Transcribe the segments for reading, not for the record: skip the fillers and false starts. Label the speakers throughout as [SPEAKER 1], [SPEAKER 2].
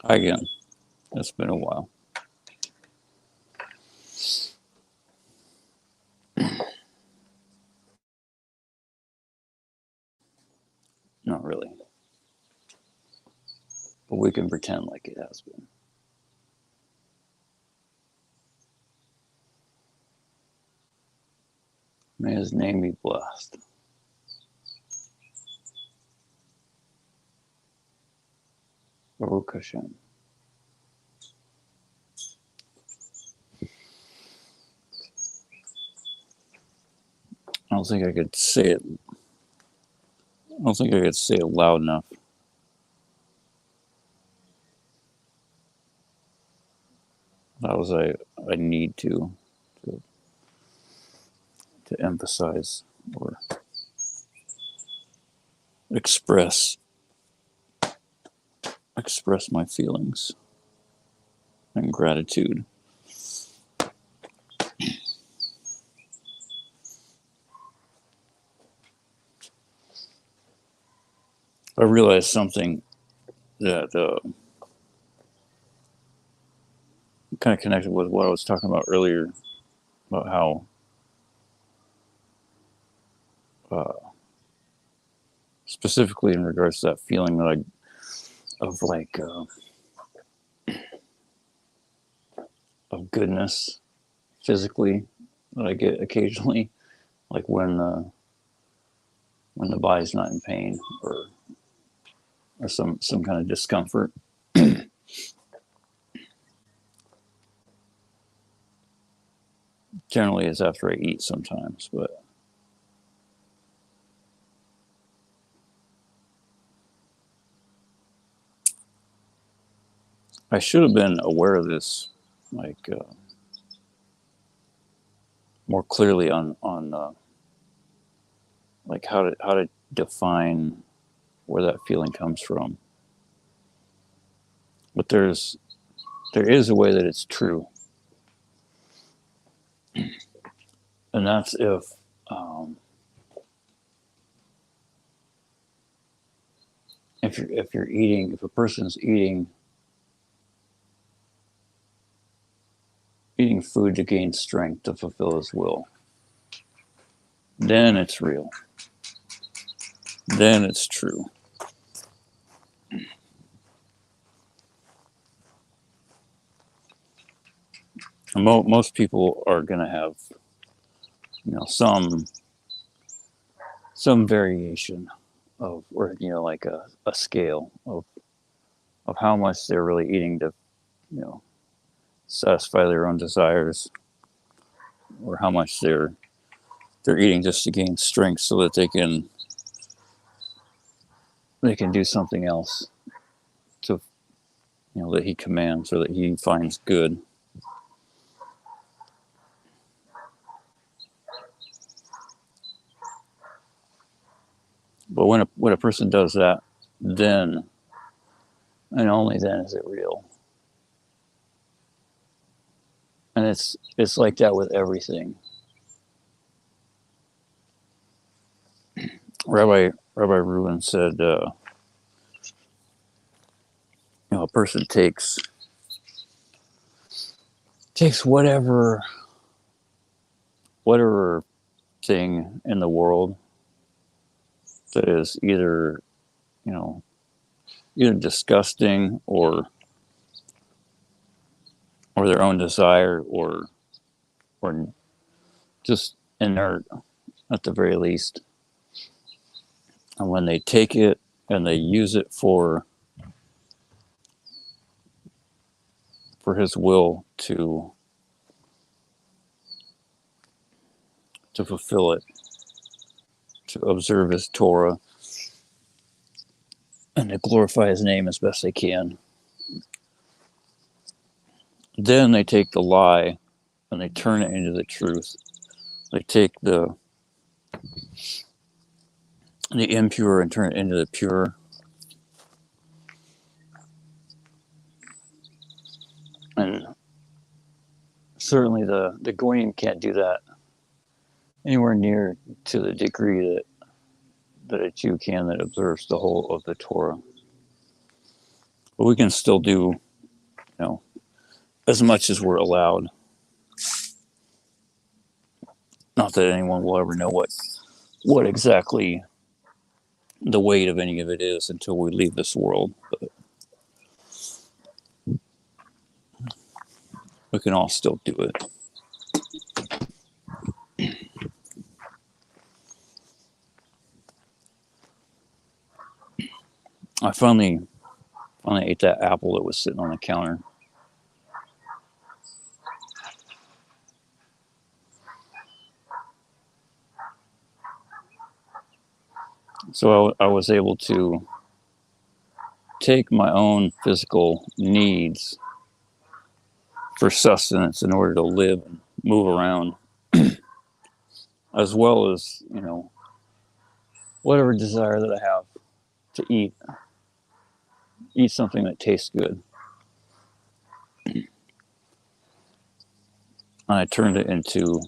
[SPEAKER 1] Hi again. It's been a while. Not really. But we can pretend like it has been. May his name be blessed. Baruch Hashem. I don't think I could say it. I don't think I could say it loud enough. That was I need to to emphasize or express my feelings and gratitude. I realized something that kind of connected with what I was talking about earlier about how specifically in regards to that feeling that I of like of goodness physically that I get occasionally, like when the body's not in pain or some kind of discomfort. Generally, it's after I eat sometimes, but I should have been aware of this, like more clearly on like how to define where that feeling comes from. But there is a way that it's true, and that's um, if you're eating, if a person's eating food to gain strength to fulfill his will, then it's real. Then it's true. Most people are going to have, some variation of, or like a scale of how much they're really eating to, you know, satisfy their own desires, or how much they're eating just to gain strength so that they can do something else to, that he commands or that he finds good. But when a person does that, then and only then is it real. And it's like that with everything. Rabbi Ruin said, a person takes whatever thing in the world that is you know either disgusting or their own desire or just inert at the very least. And when they take it and they use it for his will to fulfill it, to observe his Torah, and to glorify his name as best they can, then they take the lie and they turn it into the truth. They take the impure and turn it into the pure. And certainly the Goyim can't do that anywhere near to the degree that a Jew can that observes the whole of the Torah. But we can still do, as much as we're allowed. Not that anyone will ever know what exactly the weight of any of it is until we leave this world. But we can all still do it. I finally ate that apple that was sitting on the counter. So I was able to take my own physical needs for sustenance in order to live and move around, as well as, whatever desire that I have to eat something that tastes good. And I turned it into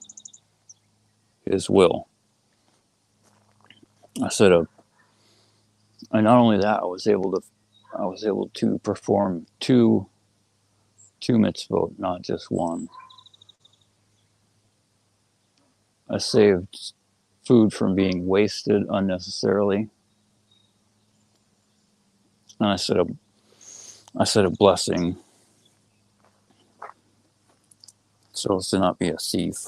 [SPEAKER 1] his will. I set up, and not only that, I was able to perform two mitzvot, not just one. I saved food from being wasted unnecessarily. And I set a blessing so as to not be a thief.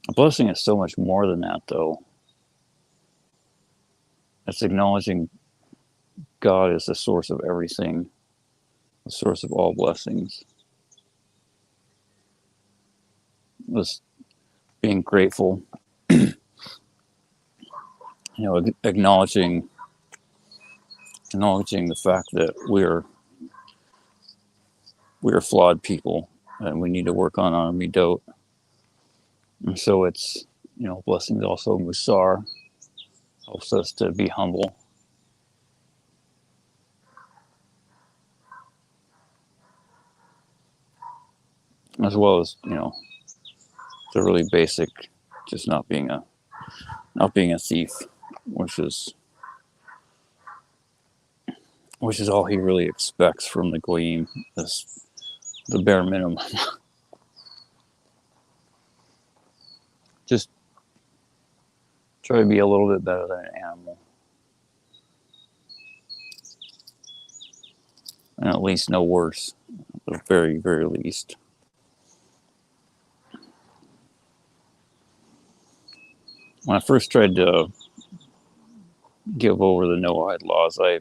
[SPEAKER 1] A blessing is so much more than that, though. It's acknowledging God is the source of everything, the source of all blessings. Was being grateful, acknowledging the fact that we're flawed people and we need to work on our midot. And so it's, blessings also musar, helps us to be humble. As well as, the really basic, just not being a thief, which is all he really expects from the goyim, is the bare minimum. Just try to be a little bit better than an animal, and at least no worse, at the very, very least. When I first tried to give over the Noahide laws, I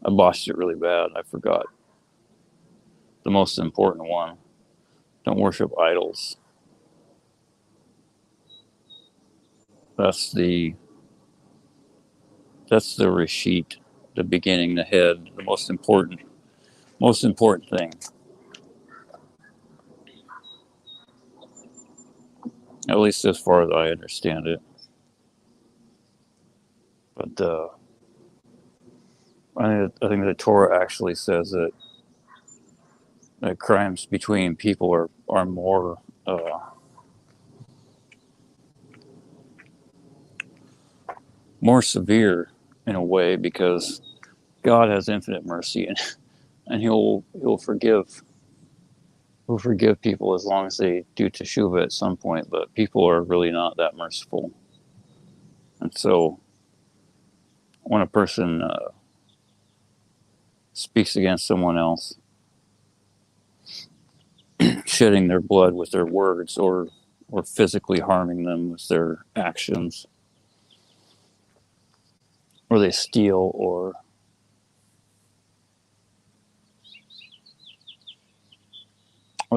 [SPEAKER 1] botched it really bad. I forgot the most important one: don't worship idols. That's the reshit, the beginning, the head, the most important thing. At least as far as I understand it. But I think the Torah actually says that crimes between people are more more severe in a way, because God has infinite mercy, and he'll forgive people as long as they do teshuvah at some point. But people are really not that merciful, and so when a person speaks against someone else, shedding their blood with their words, or physically harming them with their actions, or they steal, or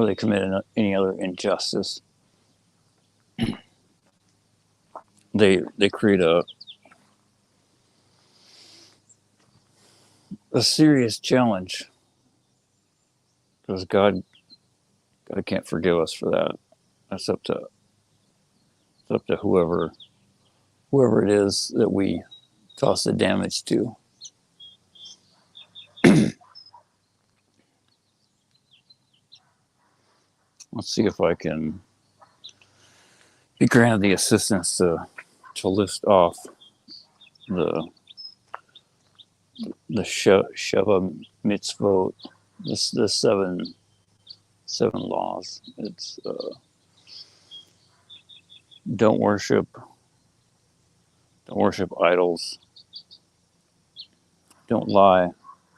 [SPEAKER 1] they commit any other injustice, they create a serious challenge, because God can't forgive us for that. That's up to whoever it is that we cause the damage to. Let's see if I can be granted the assistance to list off the Sheva mitzvot, the seven laws. It's don't worship idols, don't lie,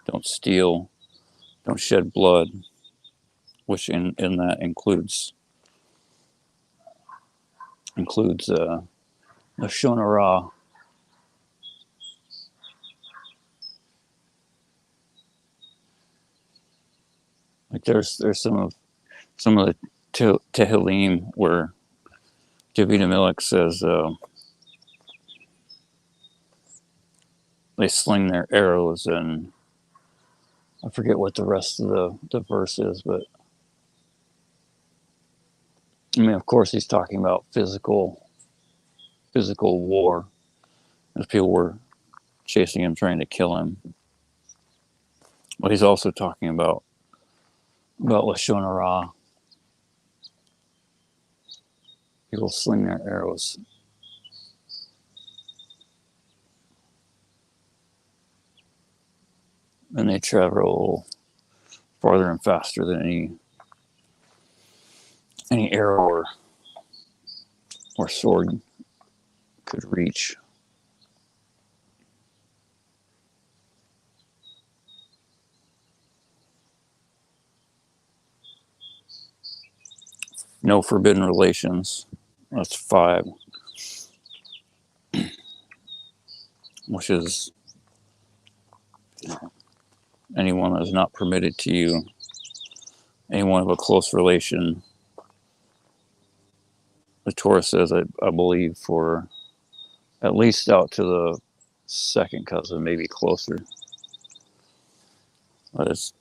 [SPEAKER 1] don't steal, don't shed blood, which in that includes lashon hara. Like there's some of the Tehillim where David Amelech says they sling their arrows, and I forget what the rest of the verse is, but I mean, of course, he's talking about physical war, as people were chasing him, trying to kill him. But he's also talking about lashon hara. People sling their arrows. And they travel farther and faster than any arrow or sword could reach. No forbidden relations. That's 5. Which is anyone that is not permitted to you, anyone of a close relation. The Torah says, I believe, for at least out to the second cousin, maybe closer. But it's,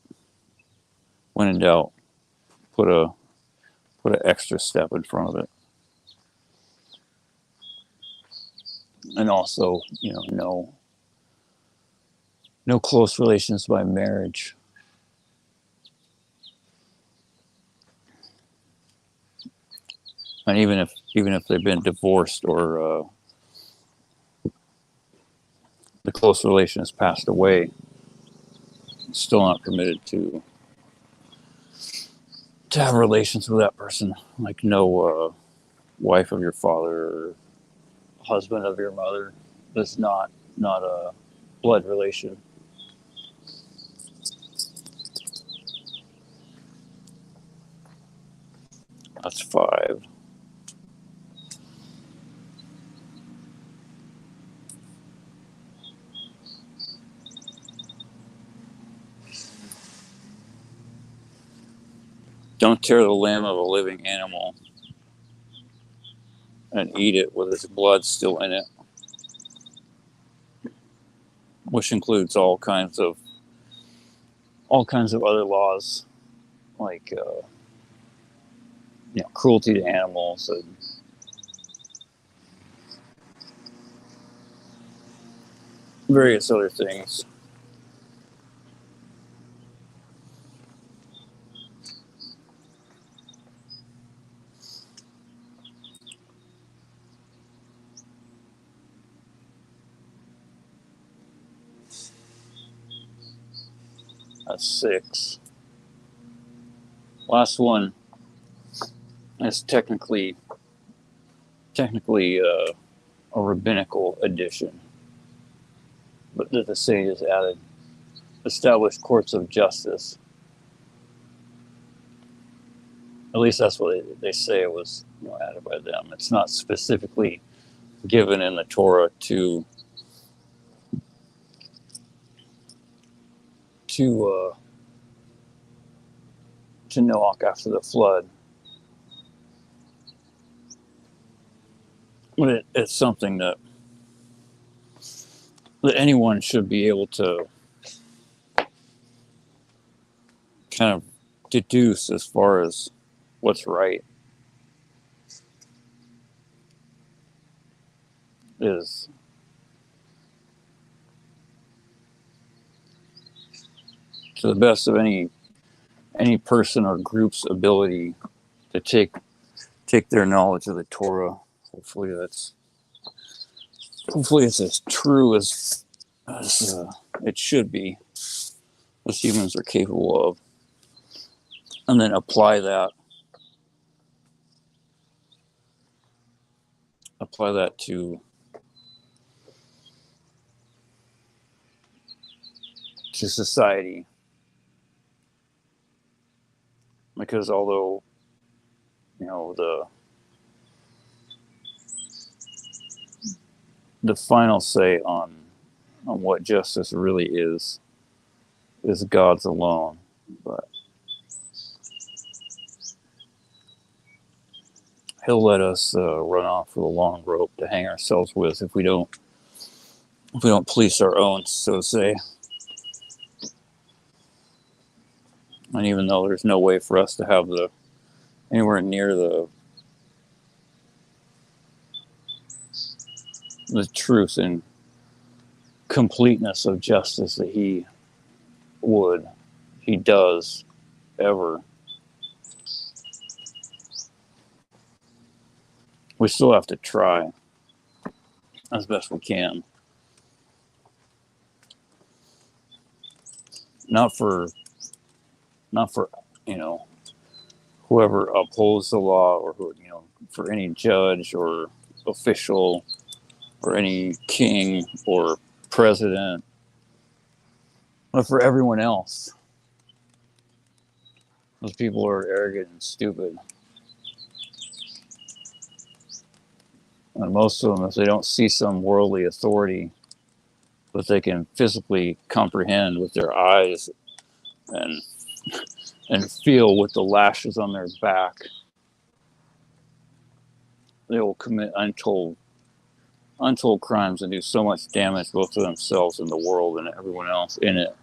[SPEAKER 1] when in doubt, put an extra step in front of it. And also, no close relations by marriage. And even if they've been divorced or the close relation has passed away, it's still not permitted to have relations with that person. Like no wife of your father or husband of your mother. That's not a blood relation. That's 5. Don't tear the limb of a living animal and eat it with its blood still in it, which includes all kinds of other laws, like cruelty to animals and various other things. That's 6. Last one is technically a rabbinical addition, but that the sages added: established courts of justice. At least that's what they say it was added by them. It's not specifically given in the Torah to Noach after the flood. But it's something that anyone should be able to kind of deduce as far as what's right. Is to the best of any person or group's ability to take their knowledge of the Torah Hopefully it's as true as it should be, as humans are capable of, and then apply that to society. Because although, you know, the final say on what justice really is God's alone. But He'll let us run off with a long rope to hang ourselves with if we don't police our own, so to say. And even though there's no way for us to have anywhere near the truth and completeness of justice that he does ever, we still have to try as best we can. Not for whoever upholds the law, or for any judge or official or any king or president, but for everyone else. Those people are arrogant and stupid. And most of them, if they don't see some worldly authority that they can physically comprehend with their eyes and feel with the lashes on their back, they will commit untold crimes and do so much damage both to themselves and the world and everyone else in it.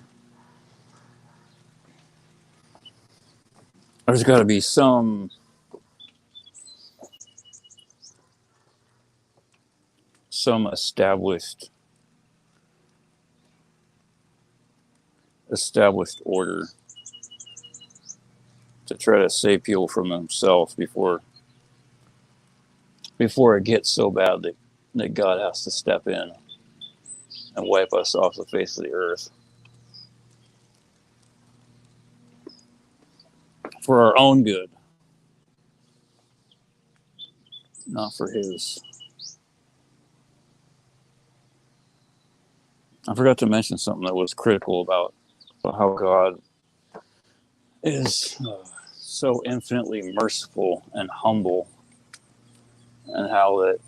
[SPEAKER 1] There's got to be some established order to try to save people from themselves before it gets so bad that God has to step in and wipe us off the face of the earth. For our own good, not for his. I forgot to mention something that was critical about how God is so infinitely merciful and humble, and how that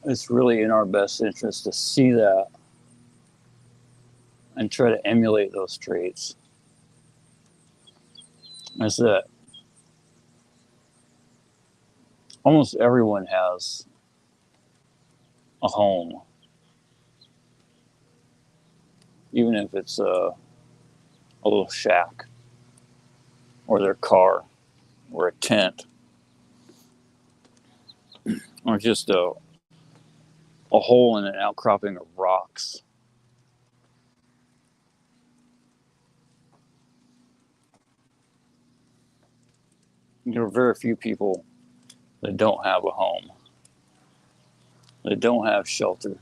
[SPEAKER 1] it's really in our best interest to see that and try to emulate those traits. Is that almost everyone has a home, even if it's a little shack, or their car, or a tent, or just a hole in an outcropping of rocks. There are very few people that don't have a home, that don't have shelter.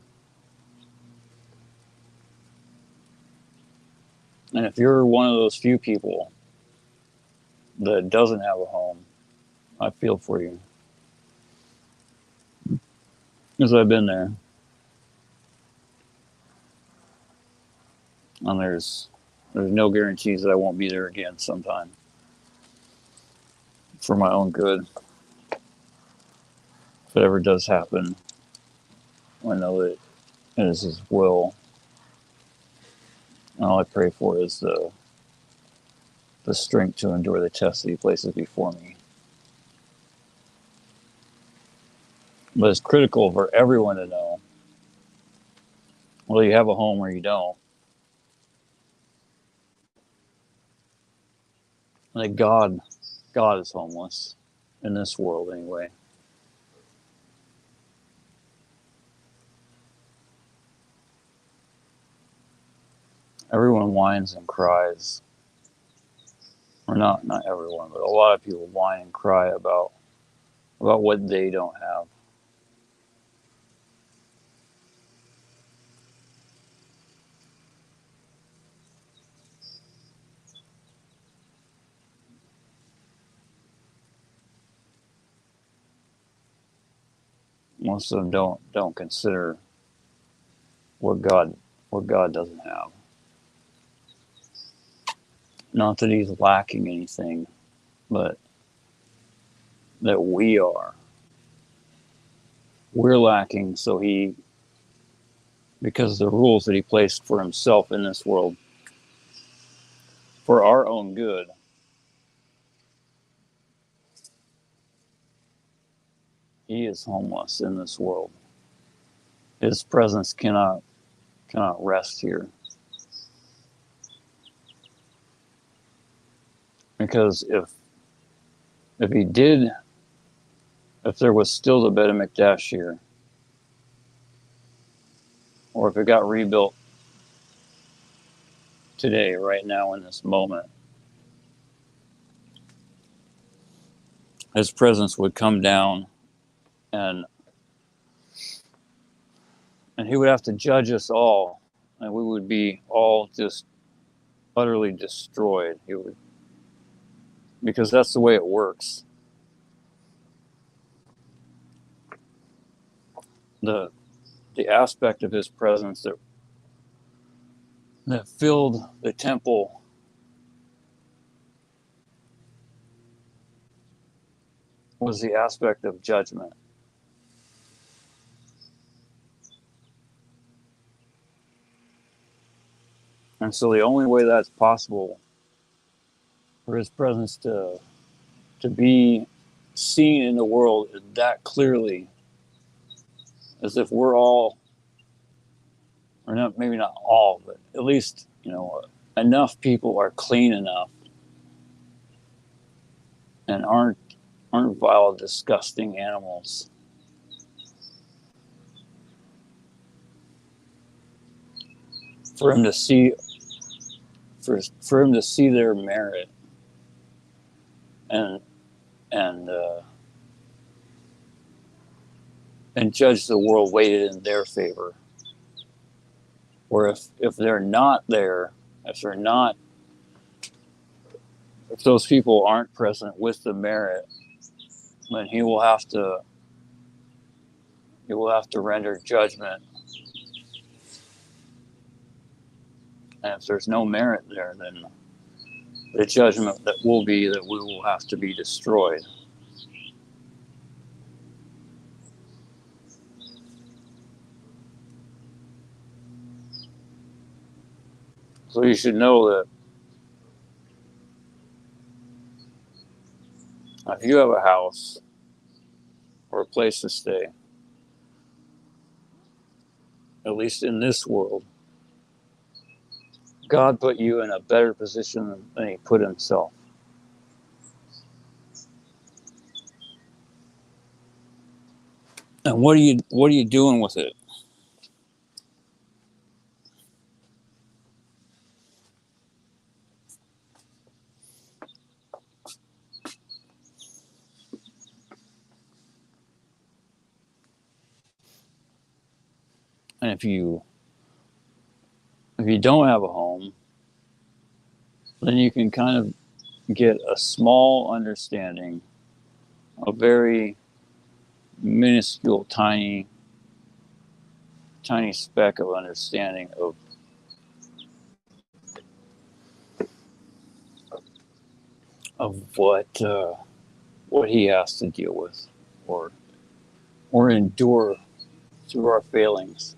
[SPEAKER 1] And if you're one of those few people that doesn't have a home, I feel for you, because I've been there. And there's no guarantees that I won't be there again sometime. For my own good. If it ever does happen, I know that it is his will. And all I pray for is the strength to endure the test that he places before me. But it's critical for everyone to know, whether you have a home or you don't, that God is homeless, in this world anyway. Everyone whines and cries, or not everyone, but a lot of people whine and cry about about what they don't have. Most of them don't consider what God doesn't have. Not that He's lacking anything, but that we're lacking. So because of the rules that He placed for Himself in this world, for our own good, He is homeless in this world. His presence cannot rest here. Because if He did, if there was still the Beit HaMikdash here, or if it got rebuilt today, right now, in this moment, His presence would come down, and He would have to judge us all, and we would be all just utterly destroyed. He would, because that's the way it works. The aspect of His presence that filled the temple was the aspect of judgment. And so the only way that's possible for His presence to be seen in the world that clearly, as if we're all, or not, maybe not all, but at least, enough people are clean enough and aren't vile, disgusting animals for Him to see, for Him to see their merit and judge the world weighted in their favor. Or if they're not there, if those people aren't present with the merit, then He will have to render judgment. And if there's no merit there, then the judgment that will be that we will have to be destroyed. So you should know that if you have a house or a place to stay, at least in this world, God put you in a better position than He put Himself. And what are you doing with it? And if you don't have a home, then you can kind of get a small understanding, a very minuscule, tiny speck of understanding of what He has to deal with, or endure through our failings.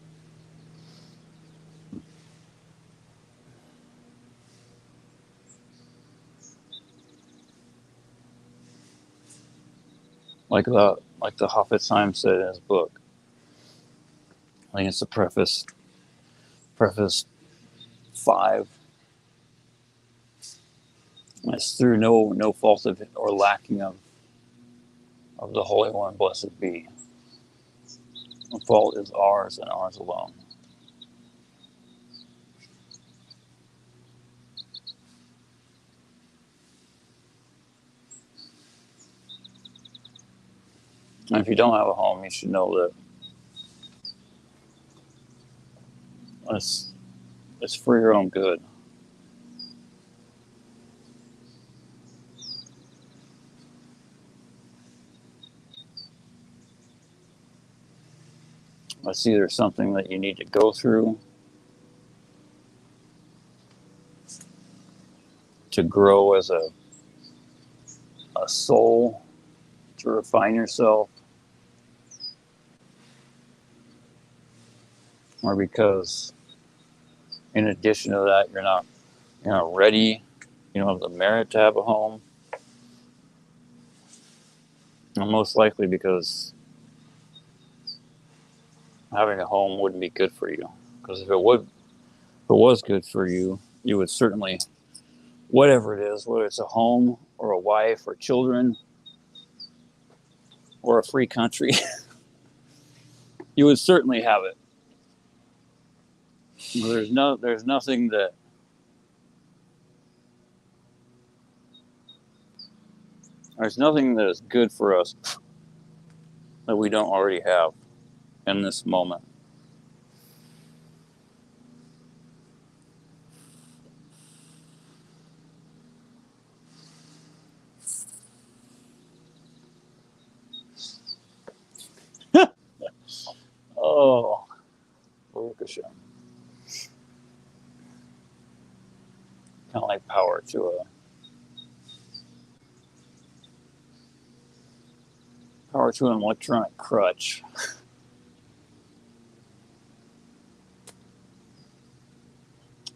[SPEAKER 1] Like the Hafetz Chaim said in his book. I think it's the preface 5. It's through no fault of it or lacking of the Holy One, blessed be. The fault is ours and ours alone. And if you don't have a home, you should know that it's for your own good. It's either something that you need to go through to grow as a soul, to refine yourself, or because in addition to that, you're not ready, you don't have the merit to have a home. And most likely because having a home wouldn't be good for you. Because if it was good for you, you would certainly, whatever it is, whether it's a home or a wife or children or a free country, you would certainly have it. There's nothing that is good for us that we don't already have in this moment. Oh, Lucasha. Kind of like power to an electronic crutch.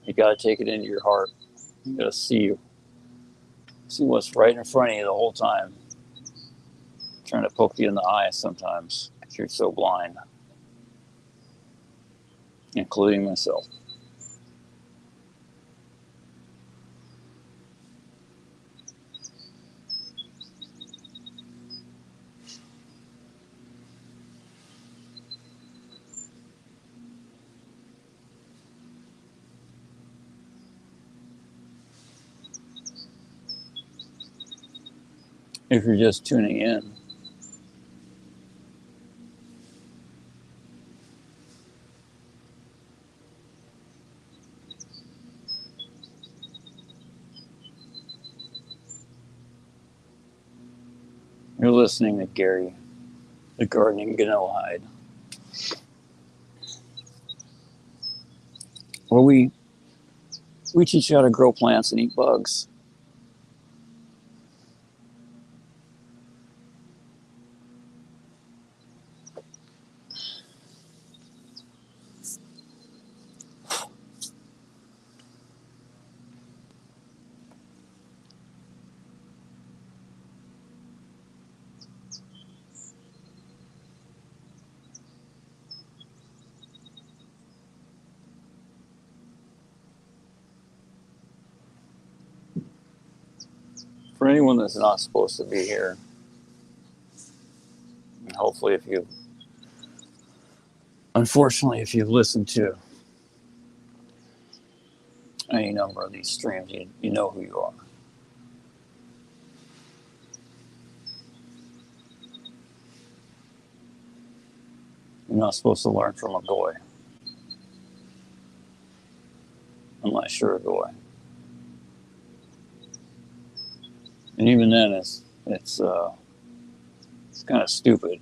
[SPEAKER 1] You got to take it into your heart. You got to see what's right in front of you the whole time. Trying to poke you in the eye sometimes because you're so blind, including myself. If you're just tuning in, you're listening to Gary, the gardening Hide, where we teach you how to grow plants and eat bugs. For anyone that's not supposed to be here, and hopefully unfortunately, if you've listened to any number of these streams, you know who you are. You're not supposed to learn from a goy, unless you're a goy. And even then, it's kind of stupid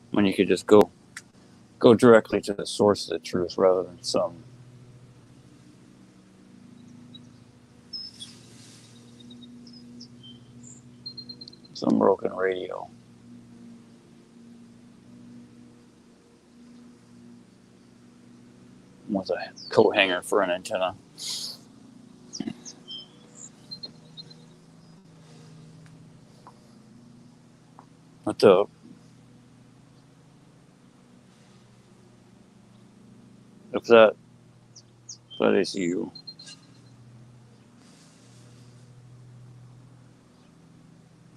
[SPEAKER 1] when you could just go directly to the source of the truth rather than some broken radio. With a coat hanger for an antenna. But if that is you,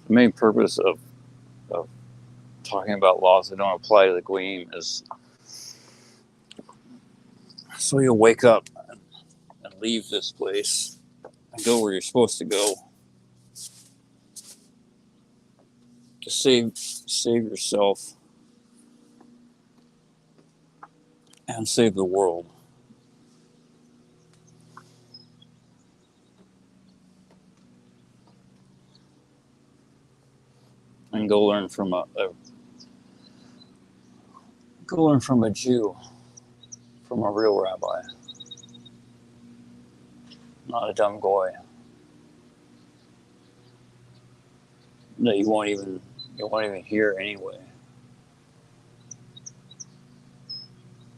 [SPEAKER 1] the main purpose of talking about laws that don't apply to the Gleam is so you'll wake up and leave this place and go where you're supposed to go. to save yourself and save the world. And go learn from a Jew, from a real rabbi, not a dumb goy that you won't even hear anyway.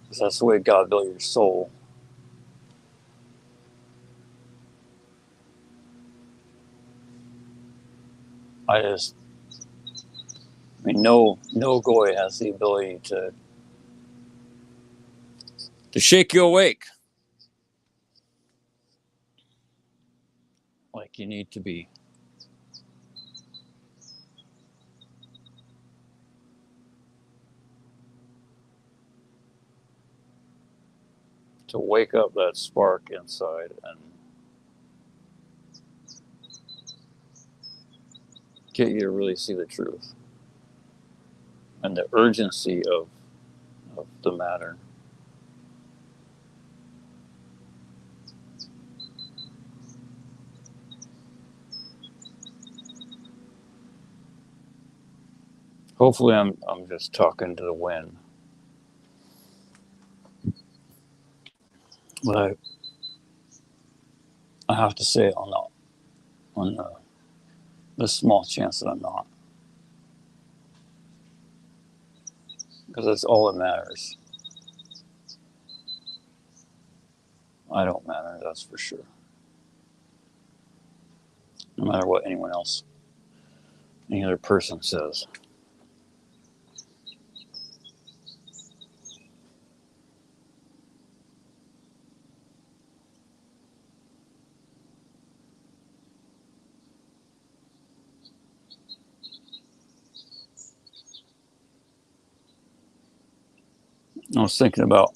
[SPEAKER 1] Because that's the way God built your soul. I mean, no goy has the ability to shake you awake like you need to be. To wake up that spark inside and get you to really see the truth and the urgency of the matter. Hopefully, I'm just talking to the wind, but I have to say on the small chance that I'm not, because that's all that matters. I don't matter, that's for sure. No matter what anyone else, any other person says. I was thinking about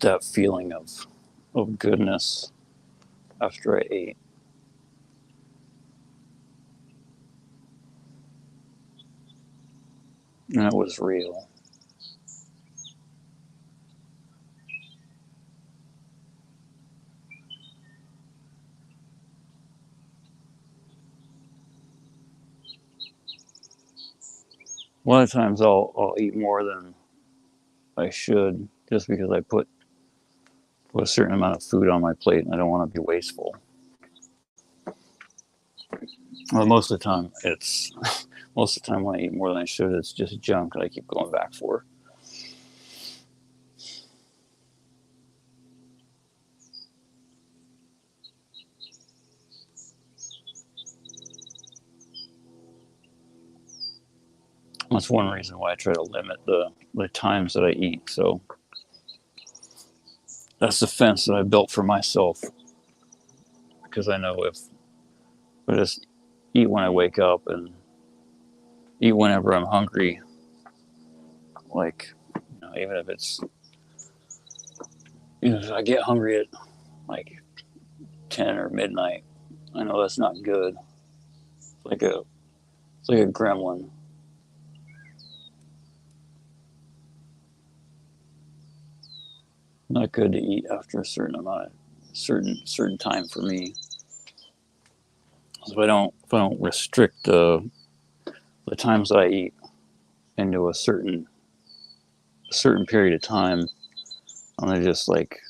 [SPEAKER 1] that feeling of goodness after I ate. And it was real. A lot of times I'll eat more than I should just because I put a certain amount of food on my plate and I don't want to be wasteful. Well, most of the time when I eat more than I should, it's just junk that I keep going back for. That's one reason why I try to limit the times that I eat. So that's the fence that I built for myself because I know if I just eat when I wake up and eat whenever I'm hungry, like even if it's if I get hungry at like 10 or midnight, I know that's not good. It's like a gremlin. Not good to eat after a certain amount of certain time for me. So if I don't restrict the times that I eat into a certain period of time, I'm gonna just like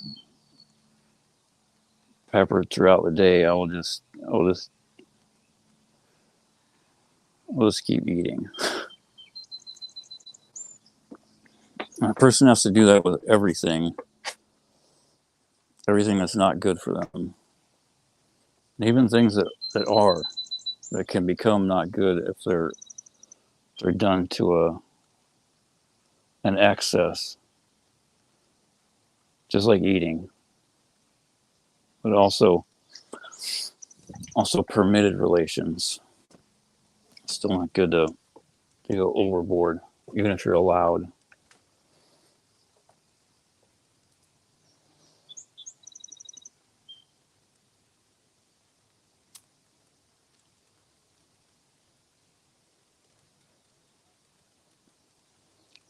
[SPEAKER 1] pepper it throughout the day. I'll just keep eating. And a person has to do that with everything that's not good for them, and even things that can become not good if they're done to an excess, just like eating, but also permitted relations. It's still not good to go overboard, even if you're allowed.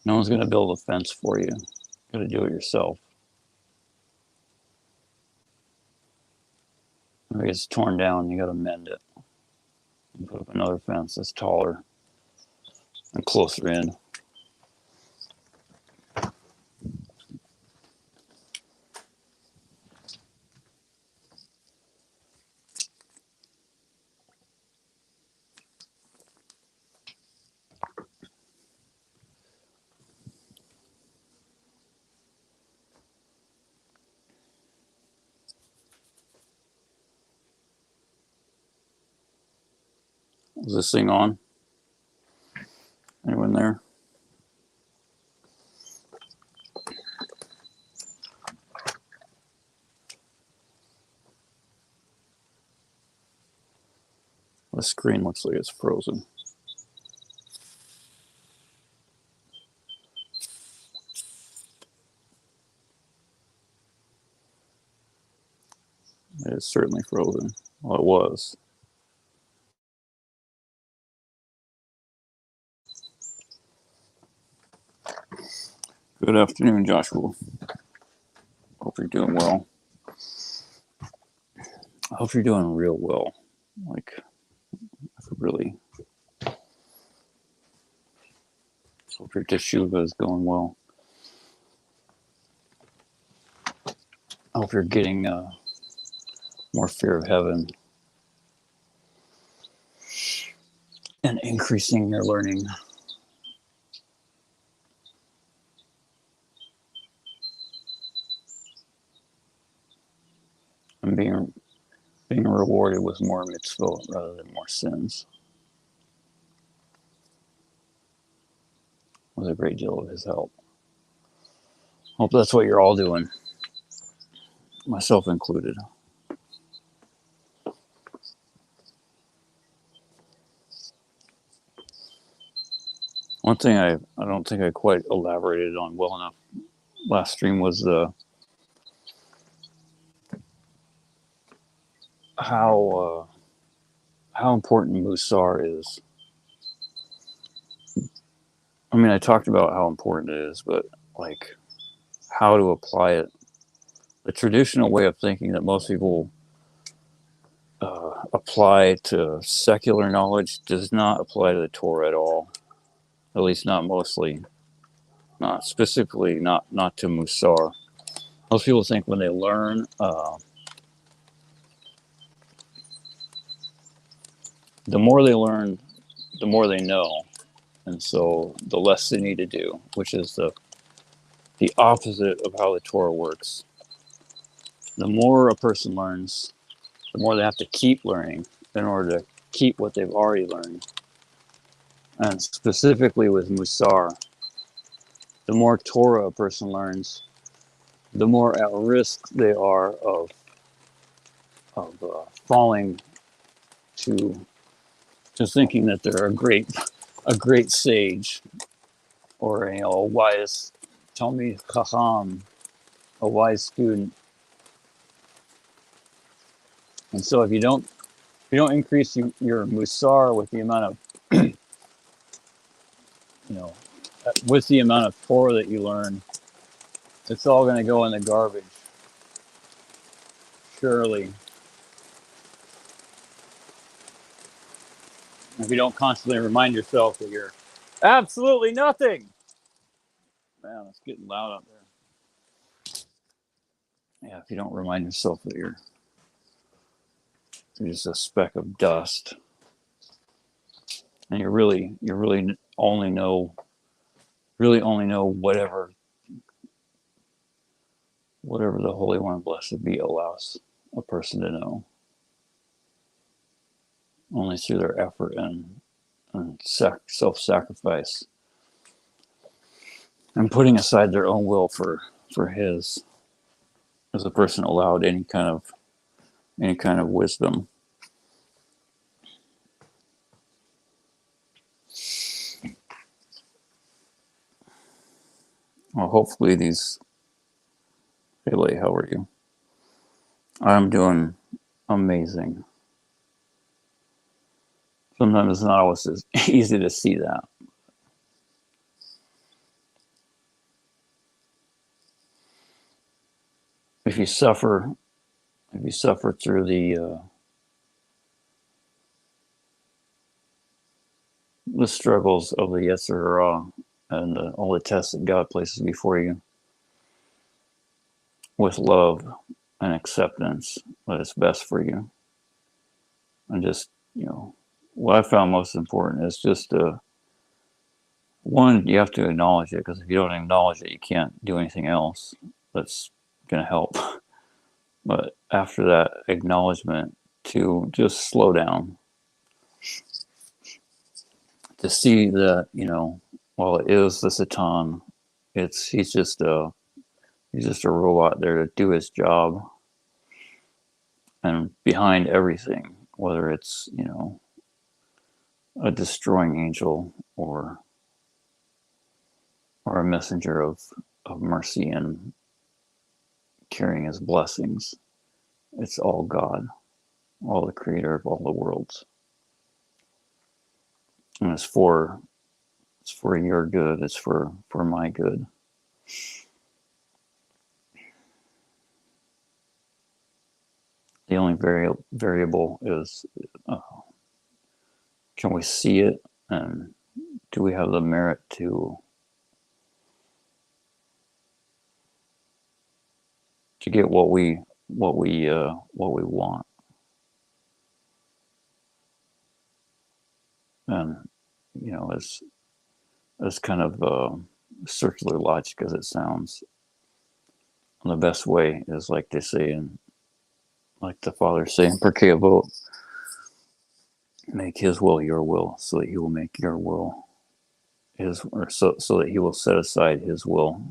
[SPEAKER 1] No one's going to build a fence for you. You got to do it yourself. If it's torn down, you got to mend it and put up another fence that's taller and closer in. Is this thing on? Anyone there? The screen looks like it's frozen. It is certainly frozen. Well, it was. Good afternoon, Joshua. Hope you're doing well. I hope you're doing real well. Like, really. Hope your teshuva is going well. I hope you're getting more fear of heaven and increasing your learning. And being rewarded with more mitzvot rather than more sins. With a great deal of his help. Hope that's what you're all doing, myself included. One thing I don't think I quite elaborated on well enough last stream was how important Musar is. I mean, I talked about how important it is, but like how to apply it. The traditional way of thinking that most people apply to secular knowledge does not apply to the Torah at all. At least not mostly. Not specifically, not to Musar. Most people think when they learn, the more they learn, the more they know, and so the less they need to do, which is the opposite of how the Torah works. The more a person learns, the more they have to keep learning in order to keep what they've already learned. And specifically with Musar, the more Torah a person learns, the more at risk they are of falling to thinking that they're a great sage, or a wise Talmid Chacham, a wise student. And so if you don't increase your Musar with the amount of with the amount of Torah that you learn, it's all going to go in the garbage. Surely. If you don't constantly remind yourself that you're absolutely nothing. Man, it's getting loud out there. Yeah, if you don't remind yourself that you're just a speck of dust, and you really only know whatever the Holy One, blessed be, allows a person to know. Only through their effort and self-sacrifice and putting aside their own will for His, is a person allowed any kind of wisdom. Well, hopefully these. Haley, how are you? I'm doing amazing. Sometimes it's not always as easy to see that. if you suffer, through the struggles of the Yetzer Hara and all the tests that God places before you, with love and acceptance that it's best for you, and just, what I found most important is just one, you have to acknowledge it, because if you don't acknowledge it, you can't do anything else that's going to help. But after that acknowledgement, to just slow down, to see that, while it is the Satan, he's just a robot there to do his job, and behind everything, whether it's, a destroying angel, or a messenger of mercy and carrying his blessings, it's all God, all the creator of all the worlds. And it's for your good, it's for my good. The only variable is, can we see it, and do we have the merit to get what we want? And as kind of circular logic as it sounds, the best way is, like they say, and like the fathers say in Perkei Avot, make his will your will, so that he will make your will his, or so that he will set aside his will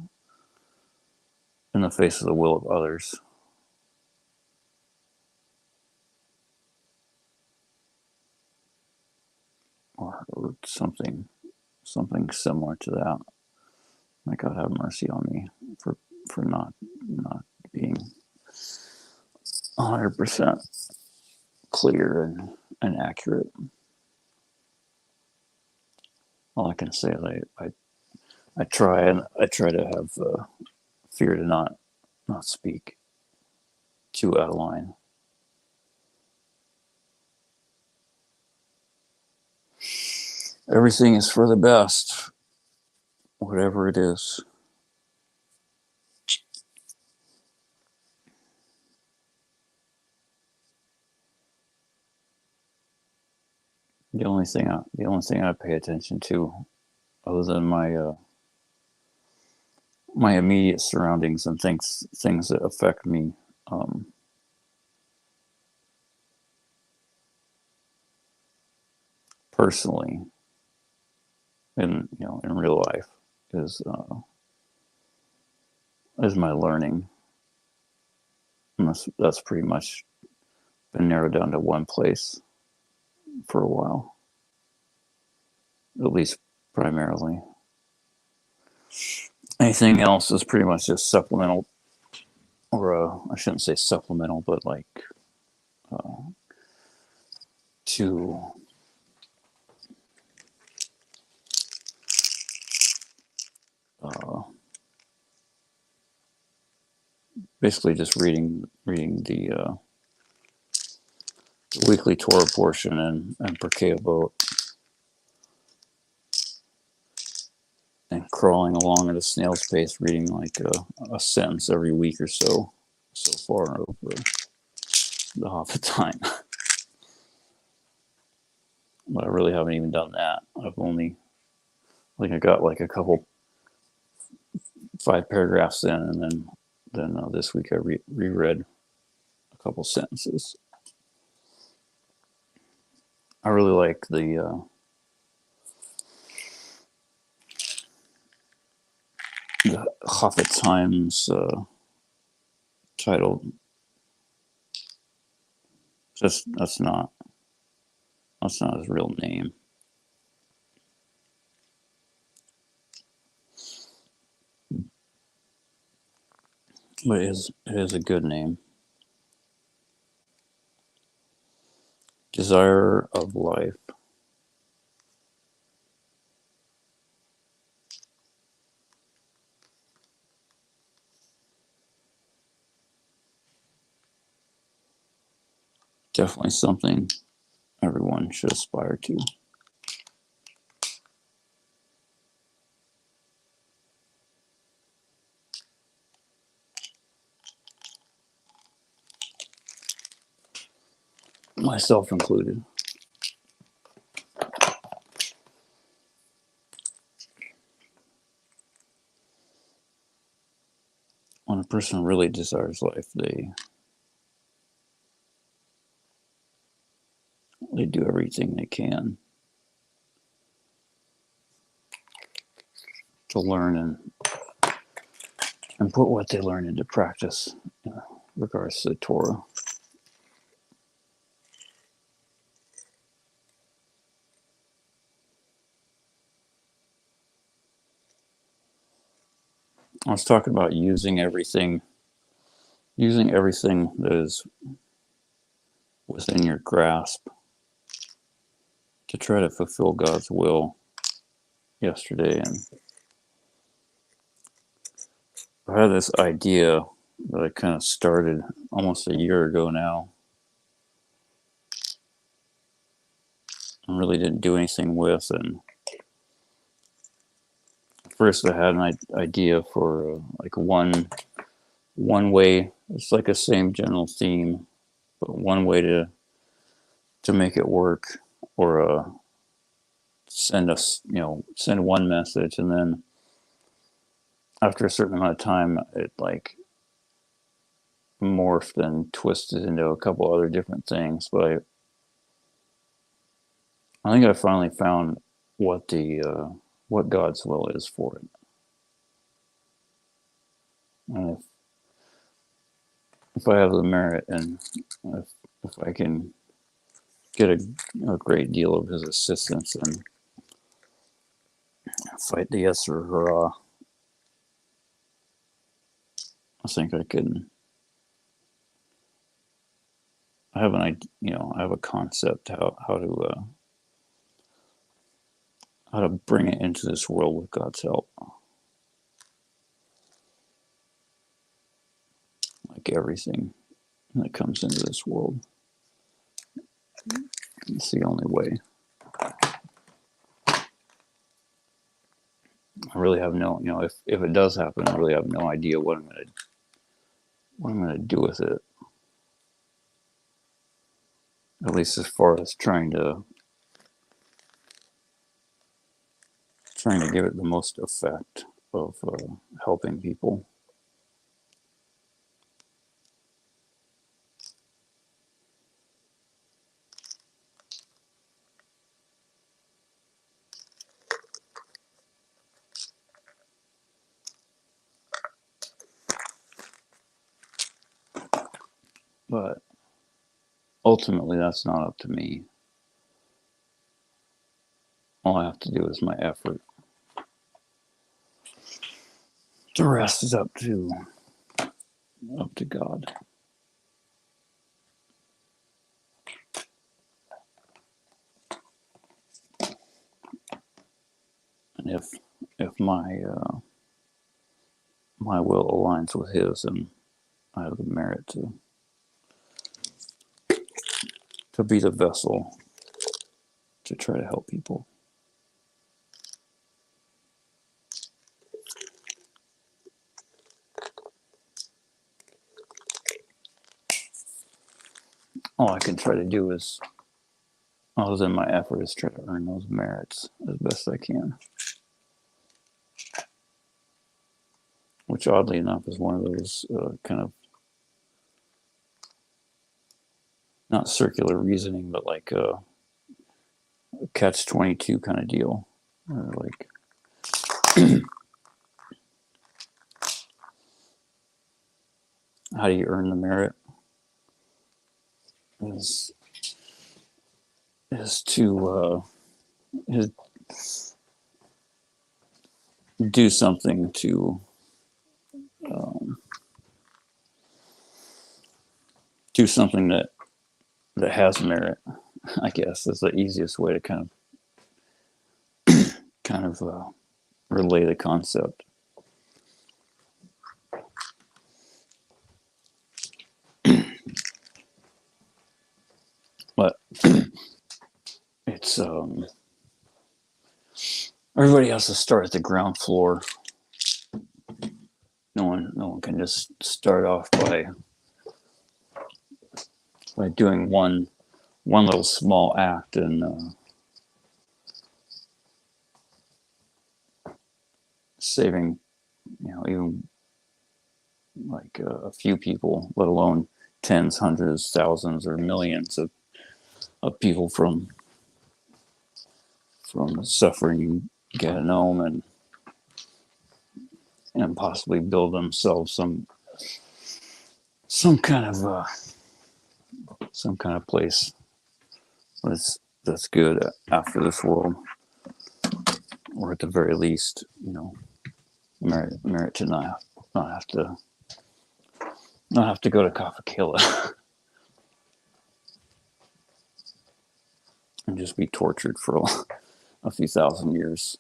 [SPEAKER 1] in the face of the will of others. Or something similar to that. May God have mercy on me for not being 100% clear and accurate. All I can say is I try to have fear to not speak too out of line. Everything is for the best, whatever it is. The only thing I pay attention to, other than my immediate surroundings and things that affect me, personally, in real life, is my learning. And that's pretty much been narrowed down to one place for a while, at least primarily. Anything else is pretty much just supplemental, or I shouldn't say supplemental, but like to basically just reading the weekly Torah portion and Perkei Avot, and crawling along at a snail's pace, reading like a sentence every week or so far over the half the time. But I really haven't even done that. I've only, I got like a couple 5 paragraphs in, and then this week I reread a couple sentences. I really like the Times titled. That's not his real name. But it is a good name. Desire of Life. definitely something everyone should aspire to. Myself included. When a person really desires life, they do everything they can to learn and put what they learn into practice in regards to the Torah. I was talking about using everything that is within your grasp to try to fulfill God's will yesterday. And I had this idea that I kind of started almost a year ago now and really didn't do anything with. And first I had an idea for like one way. It's like a same general theme, but one way to make it work, or send one message, and then after a certain amount of time it like morphed and twisted into a couple other different things. But I think I finally found what God's will is for it. And if I have the merit, and if I can get a great deal of his assistance and fight the Yetzer Hara, I think I can. I have I have a concept how to bring it into this world with God's help. Like everything that comes into this world, it's the only way. I really have no, if it does happen, I really have no idea what I'm gonna do with it. At least as far as trying to give it the most effect of helping people. But ultimately, that's not up to me. All I have to do is my effort. The rest is up to God. And if my will aligns with His, and I have the merit to be the vessel to try to help people. All I can try to do is, other than my effort, is try to earn those merits as best I can. Which, oddly enough, is one of those kind of, not circular reasoning, but like a catch-22 kind of deal. Like, how do you earn the merit? Is to do something to do something that has merit. I guess is the easiest way to kind of relay the concept. But it's everybody has to start at the ground floor. No one can just start off by doing one little small act and saving, even like a few people, let alone tens, hundreds, thousands, or millions of people from suffering Gehennom and possibly build themselves some kind of place that's good after this world, or at the very least, merit to not have to go to Kafakila and just be tortured for a few thousand years.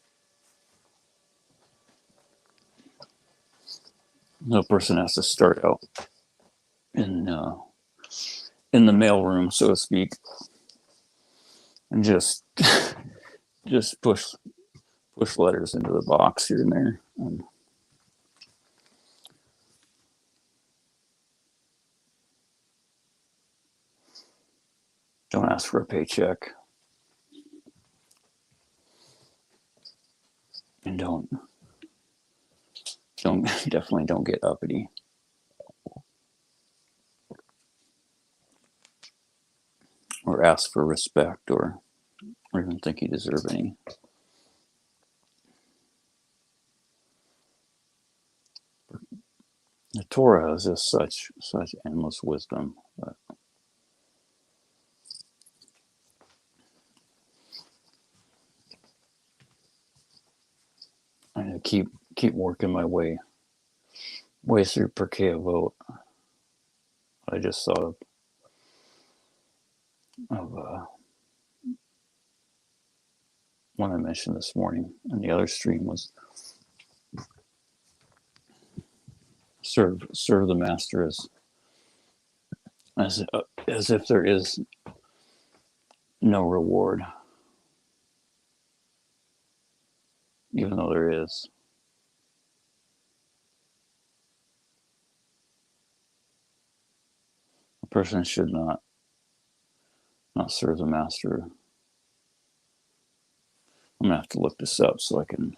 [SPEAKER 1] No person has to start out in the mailroom, so to speak, and just push letters into the box here and there. And don't ask for a paycheck. And definitely don't get uppity. Or ask for respect or even think you deserve any. The Torah has just such endless wisdom. I keep working my way through Pirkei Avot. I just thought of one I mentioned this morning, and the other stream was serve the master as if there is no reward, even though there is. A person should not serve the master. I'm gonna have to look this up so I can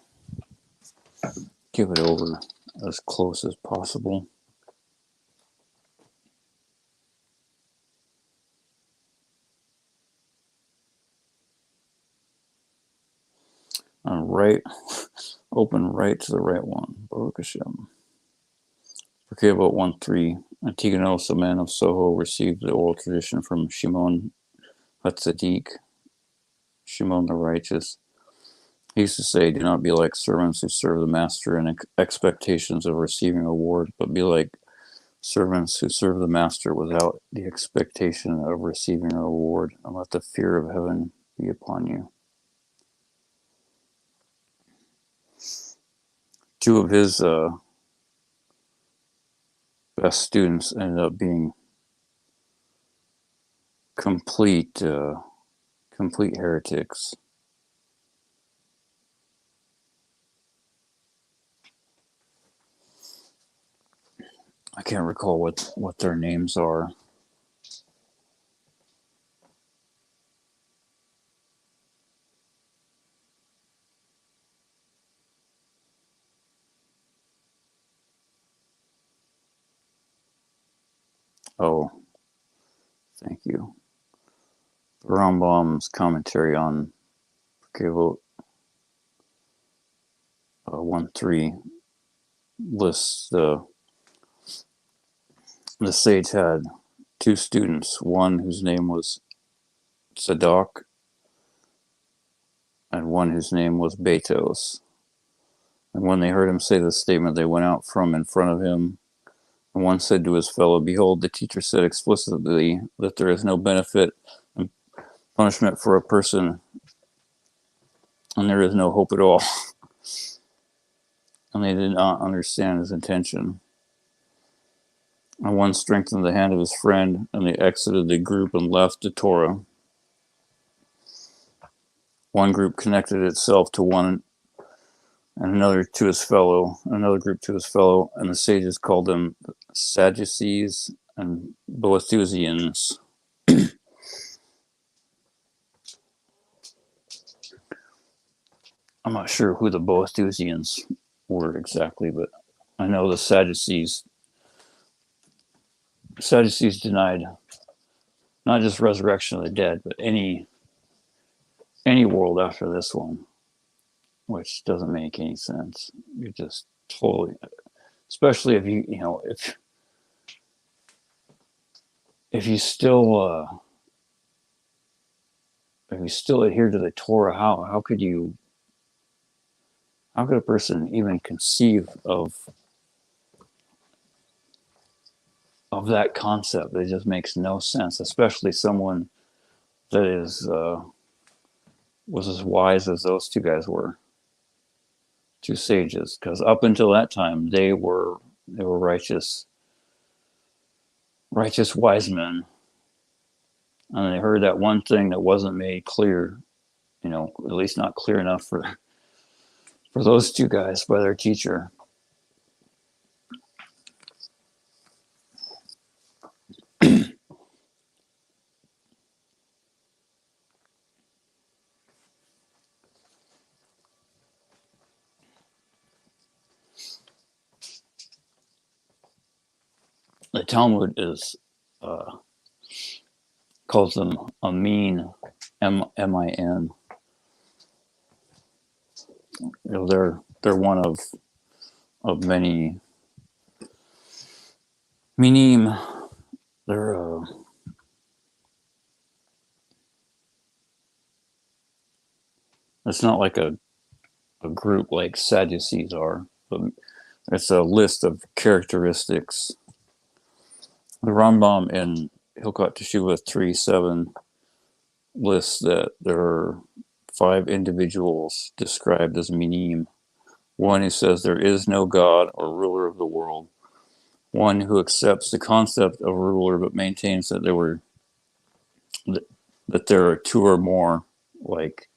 [SPEAKER 1] give it over as close as possible. Open right to the right one. Baruch Hashem. Pirkei Avot 1:3. Antigonus, a man of Soho, received the oral tradition from Shimon HaTzadik, Shimon the righteous. He used to say, "Do not be like servants who serve the master in expectations of receiving a reward, but be like servants who serve the master without the expectation of receiving a reward, and let the fear of heaven be upon you." Two of his best students ended up being complete heretics. I can't recall what their names are. Oh, thank you. The Rambam's commentary on Pirkei Avot 1:3 lists the sage had two students, one whose name was Zadok and one whose name was Betos. And when they heard him say this statement, they went out from in front of him. And one said to his fellow, "Behold, the teacher said explicitly that there is no benefit and punishment for a person, and there is no hope at all." And they did not understand his intention. And one strengthened the hand of his friend, and they exited the group and left the Torah. one group connected itself to one, and another to his fellow, another group to his fellow, and the sages called them Sadducees and Boethusians. I'm not sure who the Boethusians were exactly, but I know the Sadducees denied not just resurrection of the dead, but any world after this one, which doesn't make any sense. You're just totally, especially if if you still adhere to the Torah, how could a person even conceive of that concept? It just makes no sense, especially someone that was as wise as those two guys were, two sages, because up until that time they were righteous wise men, and they heard that one thing that wasn't made clear, at least not clear enough for those two guys by their teacher. The Talmud calls them a mean, M-I-N. They're one of many minim. They're it's not like a group like Sadducees are, but it's a list of characteristics. The Rambam in Hilkot Teshuvah 3:7 lists that there are 5 individuals described as minim. One who says there is no God or ruler of the world. One who accepts the concept of a ruler but maintains that there are 2 or more, like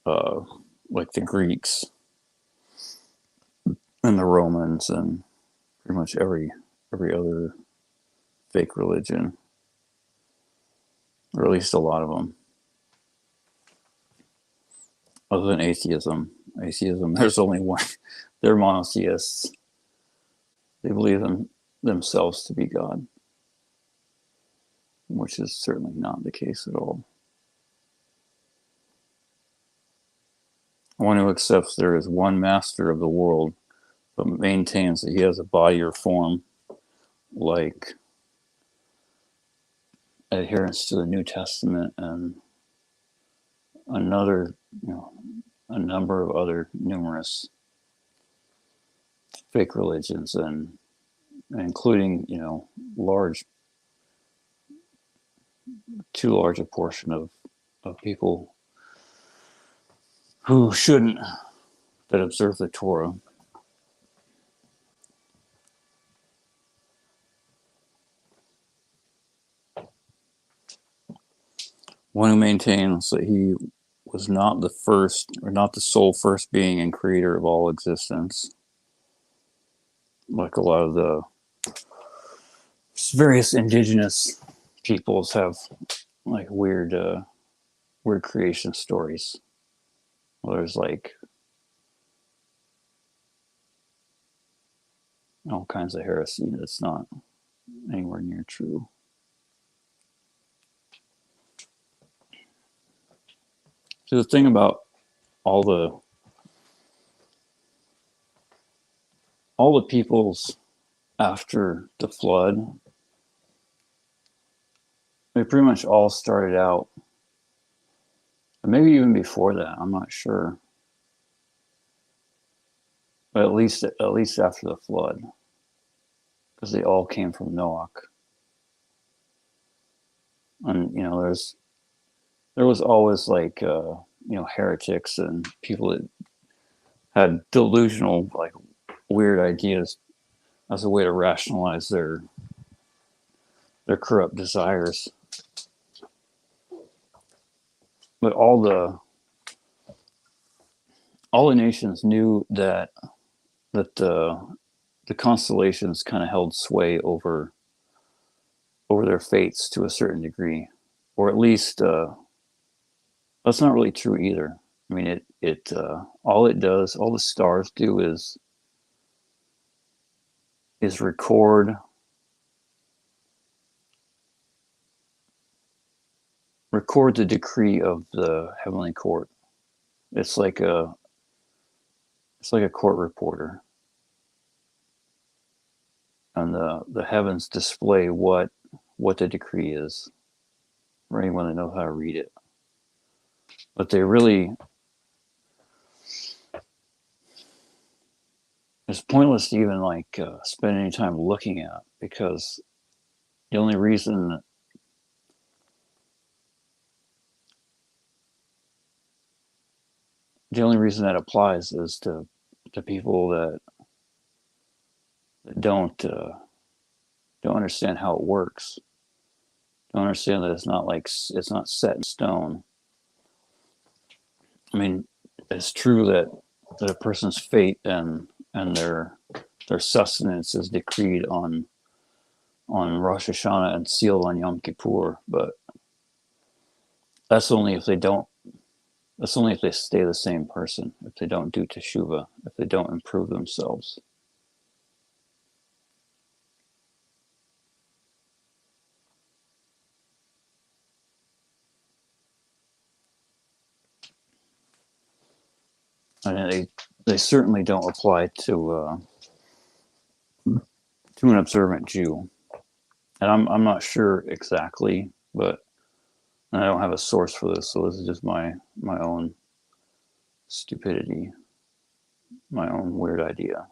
[SPEAKER 1] the Greeks and the Romans and pretty much every other fake religion, or at least a lot of them. Other than atheism, there's only one. They're monotheists. They believe themselves to be God, which is certainly not the case at all. One who accepts there is one master of the world, but maintains that he has a body or form, like adherence to the New Testament and a number of other numerous fake religions, and including too large a portion of people who shouldn't, that observe the Torah. One who maintains that he was not the first, or not the sole first being and creator of all existence, like a lot of the various indigenous peoples have, like weird creation stories. Well, there's like all kinds of heresy that's not anywhere near true. So the thing about all the peoples after the flood, they pretty much all started out, or maybe even before that, I'm not sure, but at least after the flood, because they all came from Noach. And there was always like heretics and people that had delusional, like weird ideas as a way to rationalize their corrupt desires. but all the nations knew that the constellations kind of held sway over their fates to a certain degree, or at least that's not really true either. I mean, it all it does, all the stars do is record the decree of the heavenly court. It's like a court reporter, and the heavens display what the decree is for anyone that knows how to read it. But they really, it's pointless to even like spend any time looking at, because the only reason that applies is to people that don't understand how it works. Don't understand that it's not set in stone. I mean, it's true that a person's fate and their sustenance is decreed on Rosh Hashanah and sealed on Yom Kippur, but that's only if they don't. That's only if they stay the same person. If they don't do teshuvah, if they don't improve themselves. And they certainly don't apply to an observant Jew. And I'm not sure exactly, but I don't have a source for this, so this is just my own stupidity, my own weird idea.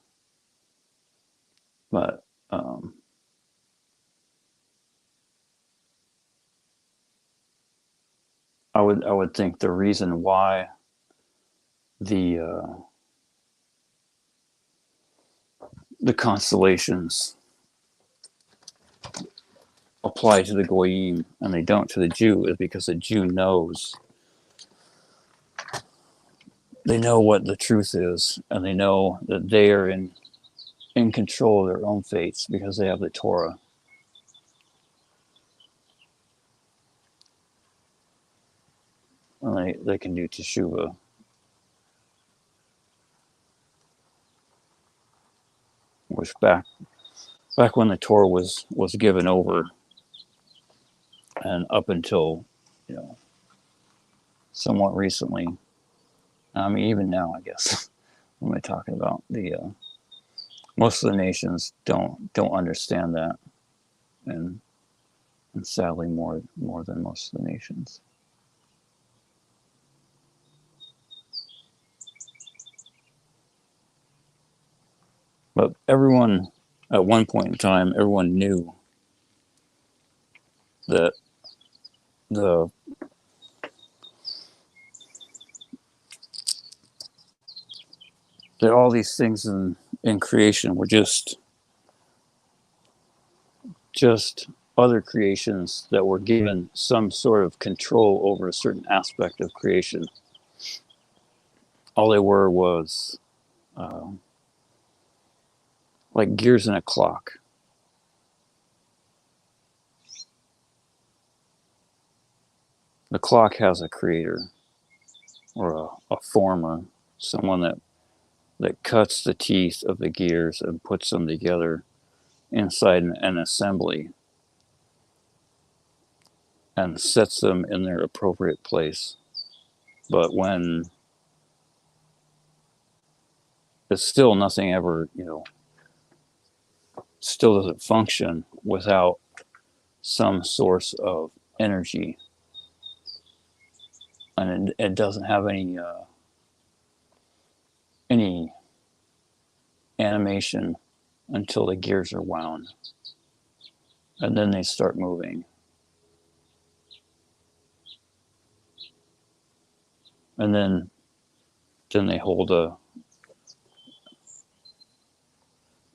[SPEAKER 1] But I would think the reason why the constellations apply to the goyim and they don't to the Jew is because the Jew knows. They know what the truth is, and they know that they are in control of their own fates because they have the Torah. And they can do teshuvah. Which back when the Torah was given over, and up until, you know, somewhat recently. I mean, even now, I guess. What am I talking about? The most of the nations don't understand that, and sadly more than most of the nations. But everyone, at one point in time, everyone knew that the that all these things in creation were just other creations that were given some sort of control over a certain aspect of creation. All they were was like gears in a clock. The clock has a creator, or a former, someone that cuts the teeth of the gears and puts them together inside an assembly and sets them in their appropriate place. But when it's still nothing ever, still doesn't function without some source of energy, and it doesn't have any animation until the gears are wound, and then they start moving. And then they hold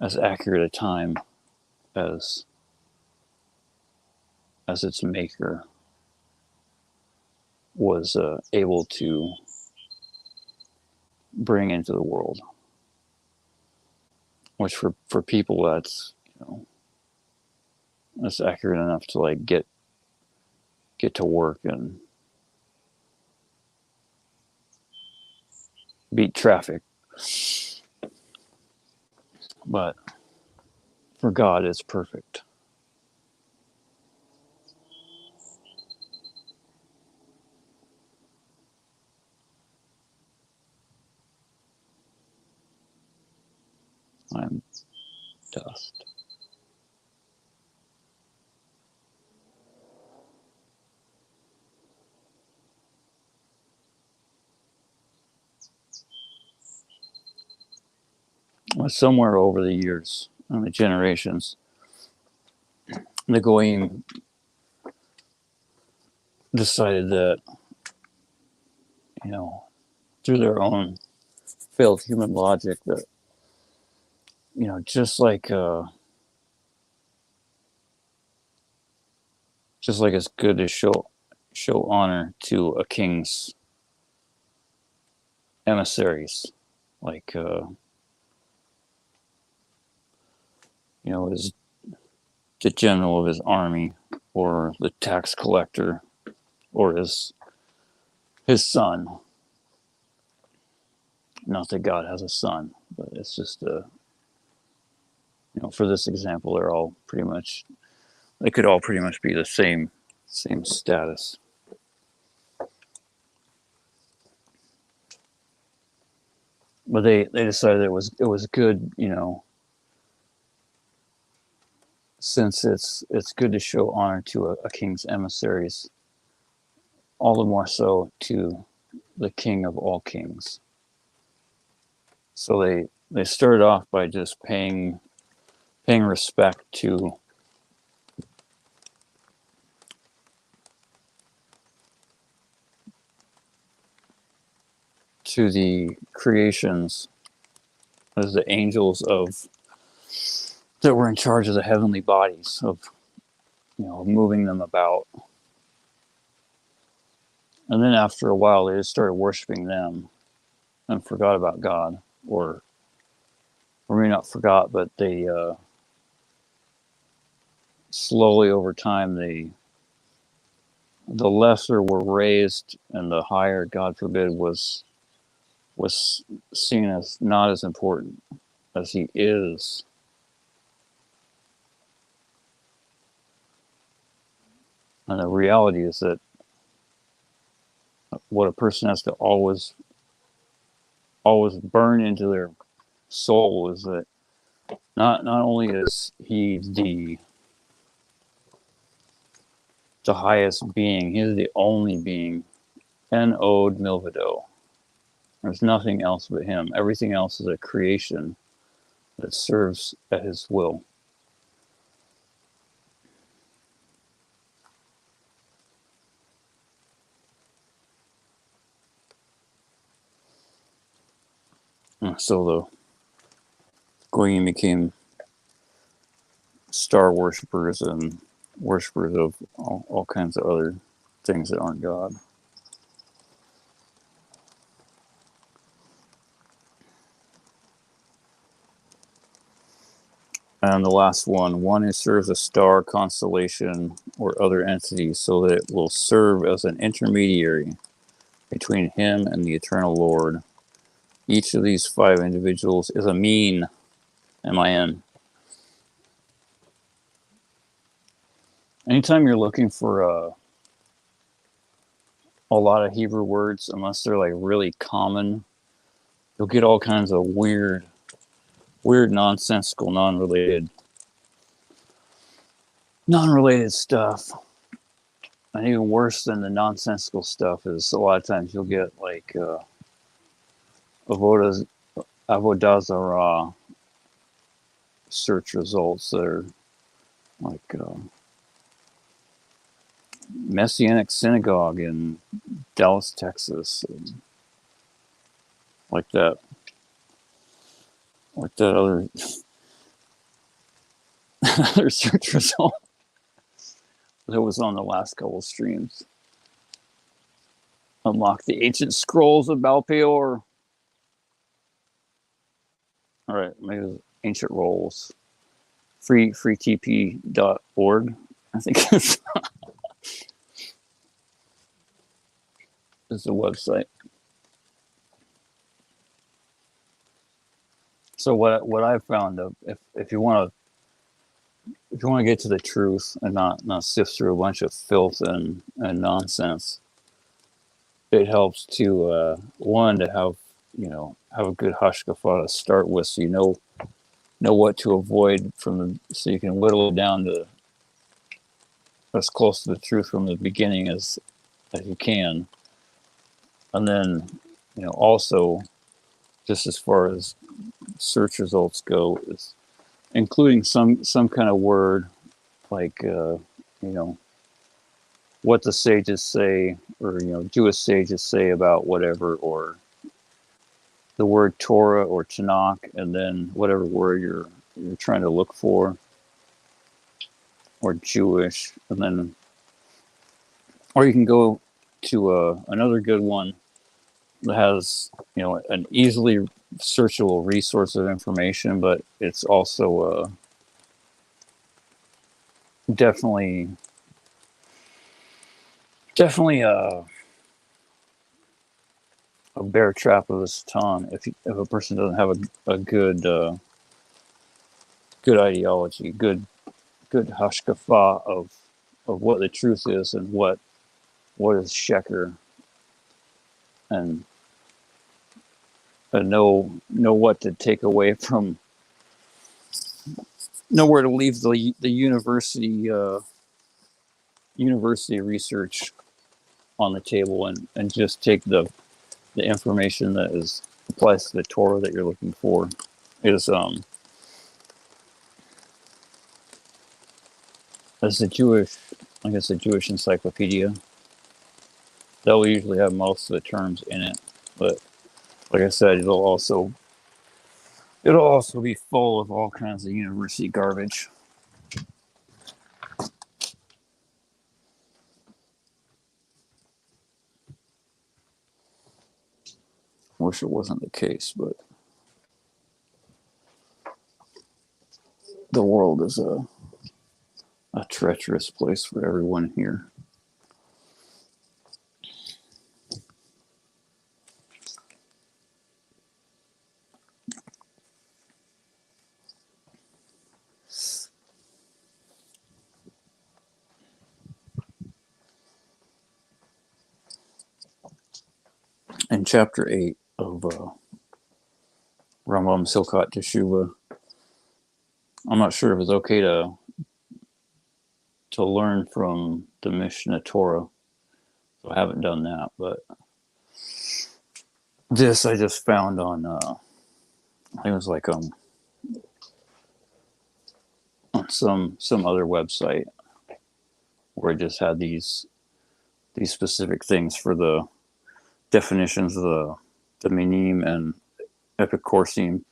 [SPEAKER 1] as accurate a time as its maker was able to bring into the world, which for people that's accurate enough to like get to work and beat traffic. But for God, it's perfect. I'm dust. Well, somewhere over the years and the generations, the Goyim decided that, through their own failed human logic, that, just like it's good to show honor to a king's emissaries, like his the general of his army, or the tax collector, or his son. Not that God has a son, but it's just for this example, they could all pretty much be the same status. But they decided it was good, since it's good to show honor to a king's emissaries, all the more so to the king of all kings. So they started off by just paying respect to the creations as the angels that were in charge of the heavenly bodies, of moving them about. And then after a while, they just started worshiping them and forgot about God, or maybe not forgot, but they slowly over time the lesser were raised, and the higher, God forbid, was seen as not as important as he is. And the reality is that what a person has to always burn into their soul is that not only is he the highest being, he is the only being, en od milvado. There's nothing else but him. Everything else is a creation that serves at his will. So the Goyim became star worshippers and worshippers of all kinds of other things that aren't God. And the last one who serves a star, constellation, or other entity so that it will serve as an intermediary between him and the eternal Lord. Each of these 5 individuals is a mean, M-I-N. Anytime you're looking for a lot of Hebrew words, unless they're like really common, you'll get all kinds of weird, nonsensical, non-related stuff. And even worse than the nonsensical stuff is a lot of times you'll get like Avodah Zarah search results that are like Messianic Synagogue in Dallas, Texas, and like that other other search result that was on the last couple streams. Unlock the ancient scrolls of Balpeor. All right, maybe ancient rolls. freetp.org. I think it's is the website. So what I've found, if you want to get to the truth and not sift through a bunch of filth and nonsense, it helps to one, to have a good hashkafa to start with, so you know what to avoid so you can whittle it down to as close to the truth from the beginning as you can. And then also, just as far as search results go, is including some kind of word like what the sages say, or Jewish sages say about whatever, or the word Torah or Tanakh, and then whatever word you're trying to look for, or Jewish, and then, or you can go to another good one that has an easily searchable resource of information, but it's also definitely a bear trap of its tongue if a person doesn't have a good good ideology, good hashkafa of what the truth is, and what is sheker, and know what to take away from, know where to leave the university research on the table, and just take the information that applies to the Torah that you're looking for. Is as the Jewish, I guess, the Jewish encyclopedia, that will usually have most of the terms in it, but like I said, it'll also be full of all kinds of university garbage. Wish it wasn't the case, but the world is a treacherous place for everyone here. In chapter 8 of Rambam's Hilkot Teshuvah, I'm not sure if it's okay to learn from the Mishnah Torah, so I haven't done that. But this I just found on, I think it was like on some other website, where it just had these specific things for the definitions of the minim and epicorsim.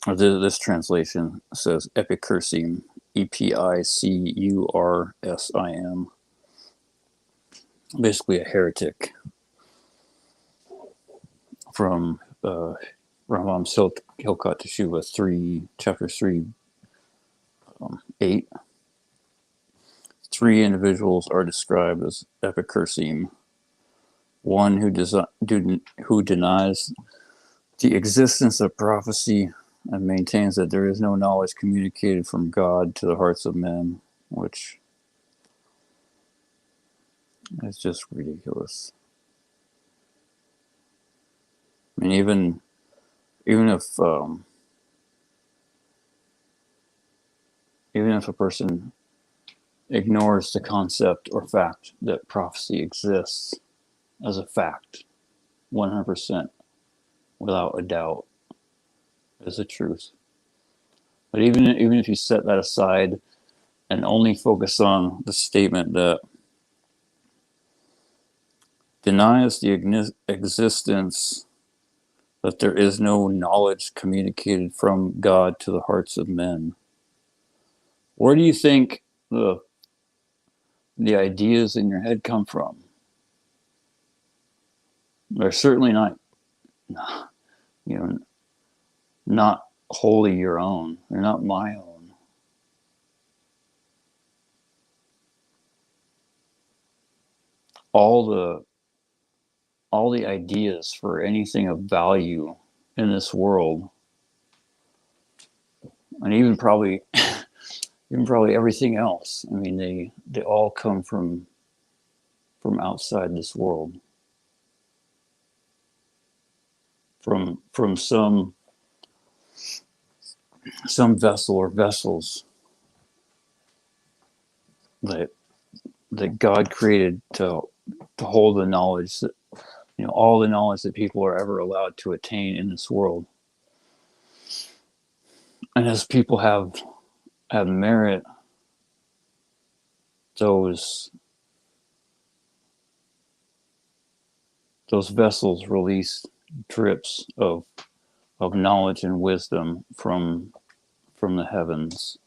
[SPEAKER 1] This translation says epicursim, EPICURSIM, basically a heretic, from Rambam's Hilkot Teshuvah chapter 3, 8. 3 individuals are described as epicursim: one who denies the existence of prophecy and maintains that there is no knowledge communicated from God to the hearts of men, which is just ridiculous. I mean, even if a person ignores the concept or fact that prophecy exists as a fact, 100%, without a doubt, is the truth. But even if you set that aside and only focus on the statement that denies the existence, that there is no knowledge communicated from God to the hearts of men, where do you think the the ideas in your head come from. They're certainly not, you know, not wholly your own. They're not my own. All the all the ideas for anything of value in this world, and even probably everything else. I mean, they all come from outside this world, from some vessel or vessels that God created to hold the knowledge that, all the knowledge that people are ever allowed to attain in this world. And as people have merit, those vessels release drips of knowledge and wisdom from the heavens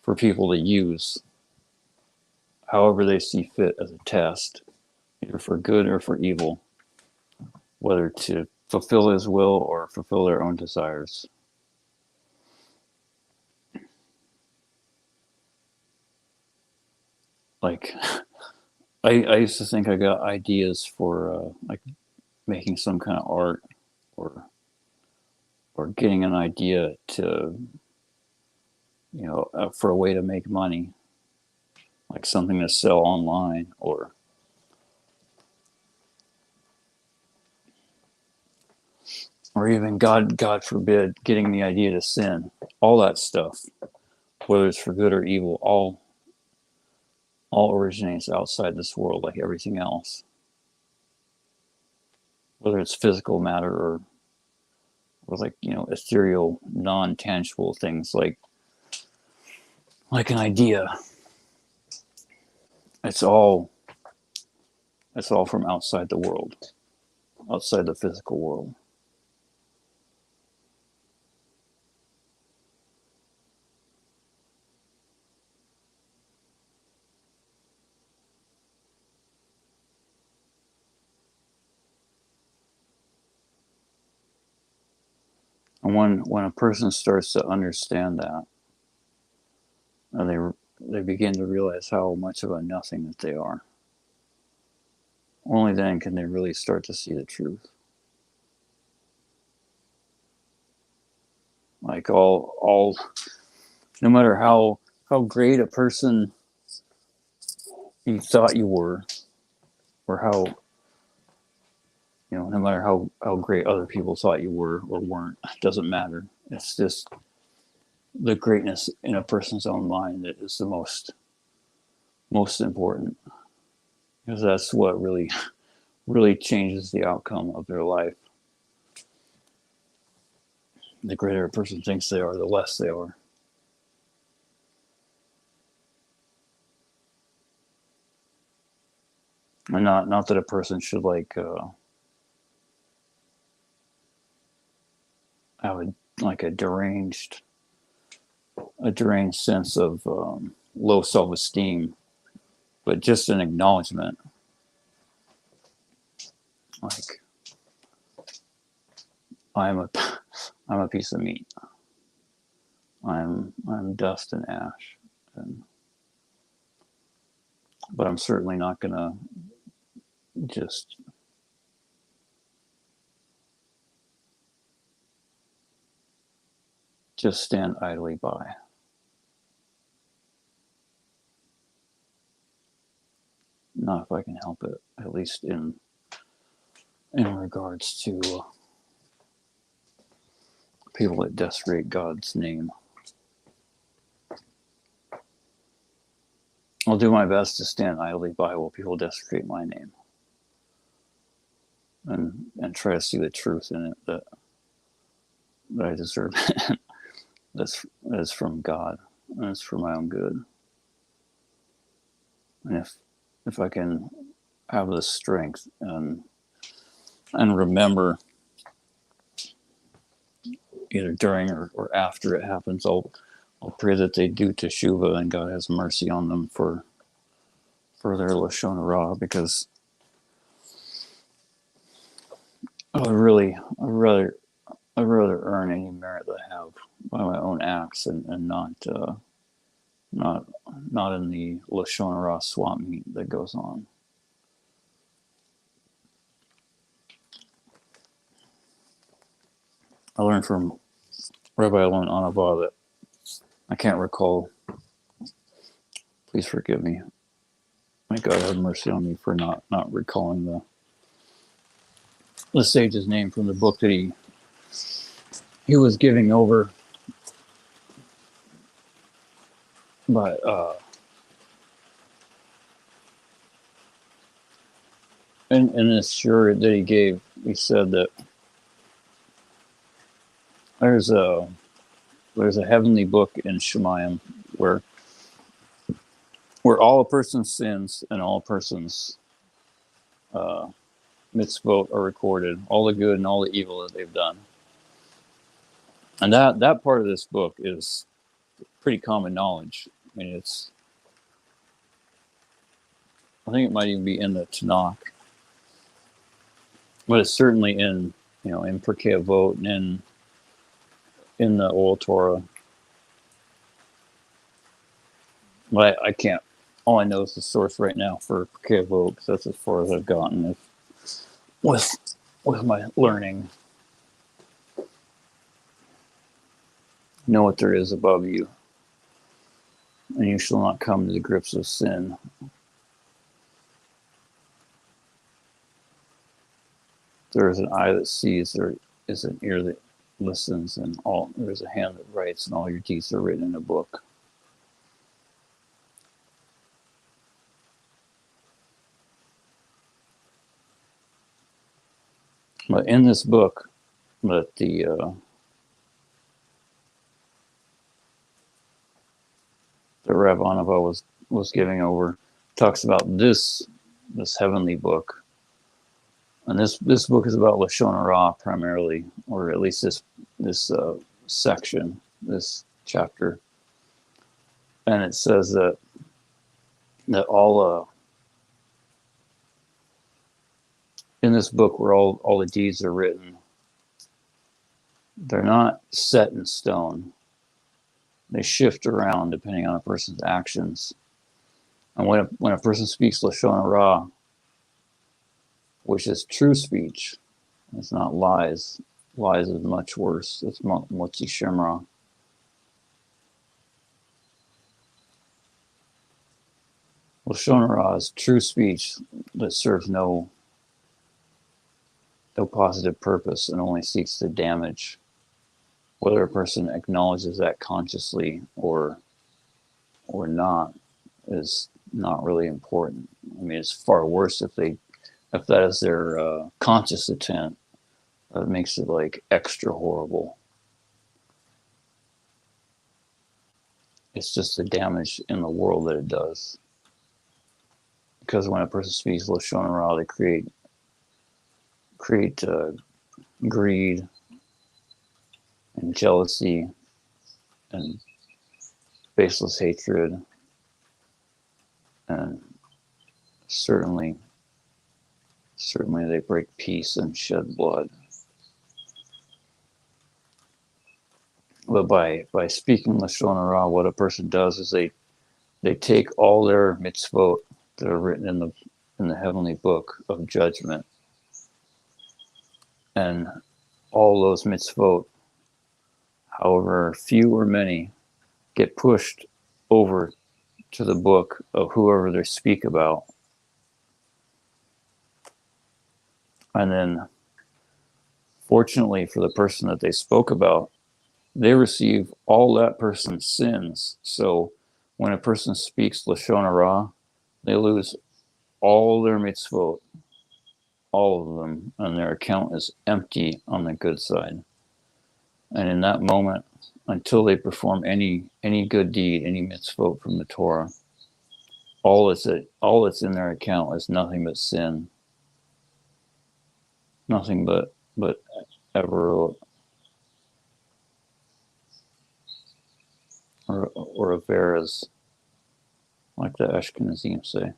[SPEAKER 1] for people to use however they see fit as a test, either for good or for evil, whether to fulfill his will or fulfill their own desires. Like, I used to think I got ideas for like making some kind of art, or getting an idea to, for a way to make money, like something to sell online, or even God forbid, getting the idea to sin. All that stuff, whether it's for good or evil, all originates outside this world, like everything else. Whether it's physical matter or like, ethereal, non-tangible things like an idea. It's all from outside the world, outside the physical world. And when a person starts to understand that, and they begin to realize how much of a nothing that they are, only then can they really start to see the truth. Like no matter how great a person you thought you were, or how, no matter how great other people thought you were or weren't, it doesn't matter. It's just the greatness in a person's own mind that is the most important, because that's what really changes the outcome of their life. The greater a person thinks they are, the less they are. And not that a person should have a deranged sense of low self-esteem, but just an acknowledgement, like, I'm a piece of meat. I'm dust and ash, but I'm certainly not gonna just stand idly by. Not if I can help it, at least in regards to people that desecrate God's name. I'll do my best to stand idly by while people desecrate my name, and try to see the truth in it, that I deserve. that's from God, and it's for my own good. And if I can have the strength and remember, either during or after it happens, I'll pray that they do teshuvah and God has mercy on them for for their Lashon Hara, because I'd rather earn any merit that I have by my own acts, and not not in the Lashon Hara swap meet that goes on. I learned from Rabbi Alon Anava that I can't recall. Please forgive me. May God have mercy on me for not recalling the sage's name from the book that he was giving over. But in this shiur that he gave, he said that there's a heavenly book in Shemayim where all a person's sins and all a person's mitzvot are recorded, all the good and all the evil that they've done. And that part of this book is pretty common knowledge. I mean, I think it might even be in the Tanakh, but it's certainly in Pirkei Avot and in the Oral Torah. But I can't. All I know is the source right now for Pirkei Avot, because that's as far as I've gotten with my learning. Know what there is above you, and you shall not come to the grips of sin. There is an eye that sees, there is an ear that listens, and there is a hand that writes, and all your deeds are written in a book. But in this book that the Rav Anava was giving over, talks about this heavenly book, and this book is about Lashon Hara primarily, or at least this section, this chapter, and it says that all in this book where all the deeds are written, they're not set in stone. They shift around depending on a person's actions. And when a person speaks Lashon Hara, which is true speech, it's not lies. Lies is much worse. It's Motzi Shemra. Lashon Hara is true speech that serves no positive purpose and only seeks to damage. Whether a person acknowledges that consciously or not is not really important. I mean, it's far worse if that is their conscious intent. That makes it like extra horrible. It's just the damage in the world that it does. Because when a person speaks Lashon Hara, they create greed and jealousy and baseless hatred, and certainly they break peace and shed blood. But by speaking Lashon Hara, what a person does is they take all their mitzvot that are written in the heavenly book of judgment, and all those mitzvot, however few or many, get pushed over to the book of whoever they speak about. And then, fortunately for the person that they spoke about, they receive all that person's sins. So when a person speaks Lashon Hara, they lose all their mitzvot, all of them, and their account is empty on the good side. And in that moment, until they perform any good deed, any mitzvot from the Torah, all that's in their account is nothing but sin, nothing but ever or averas, like the Ashkenazim say.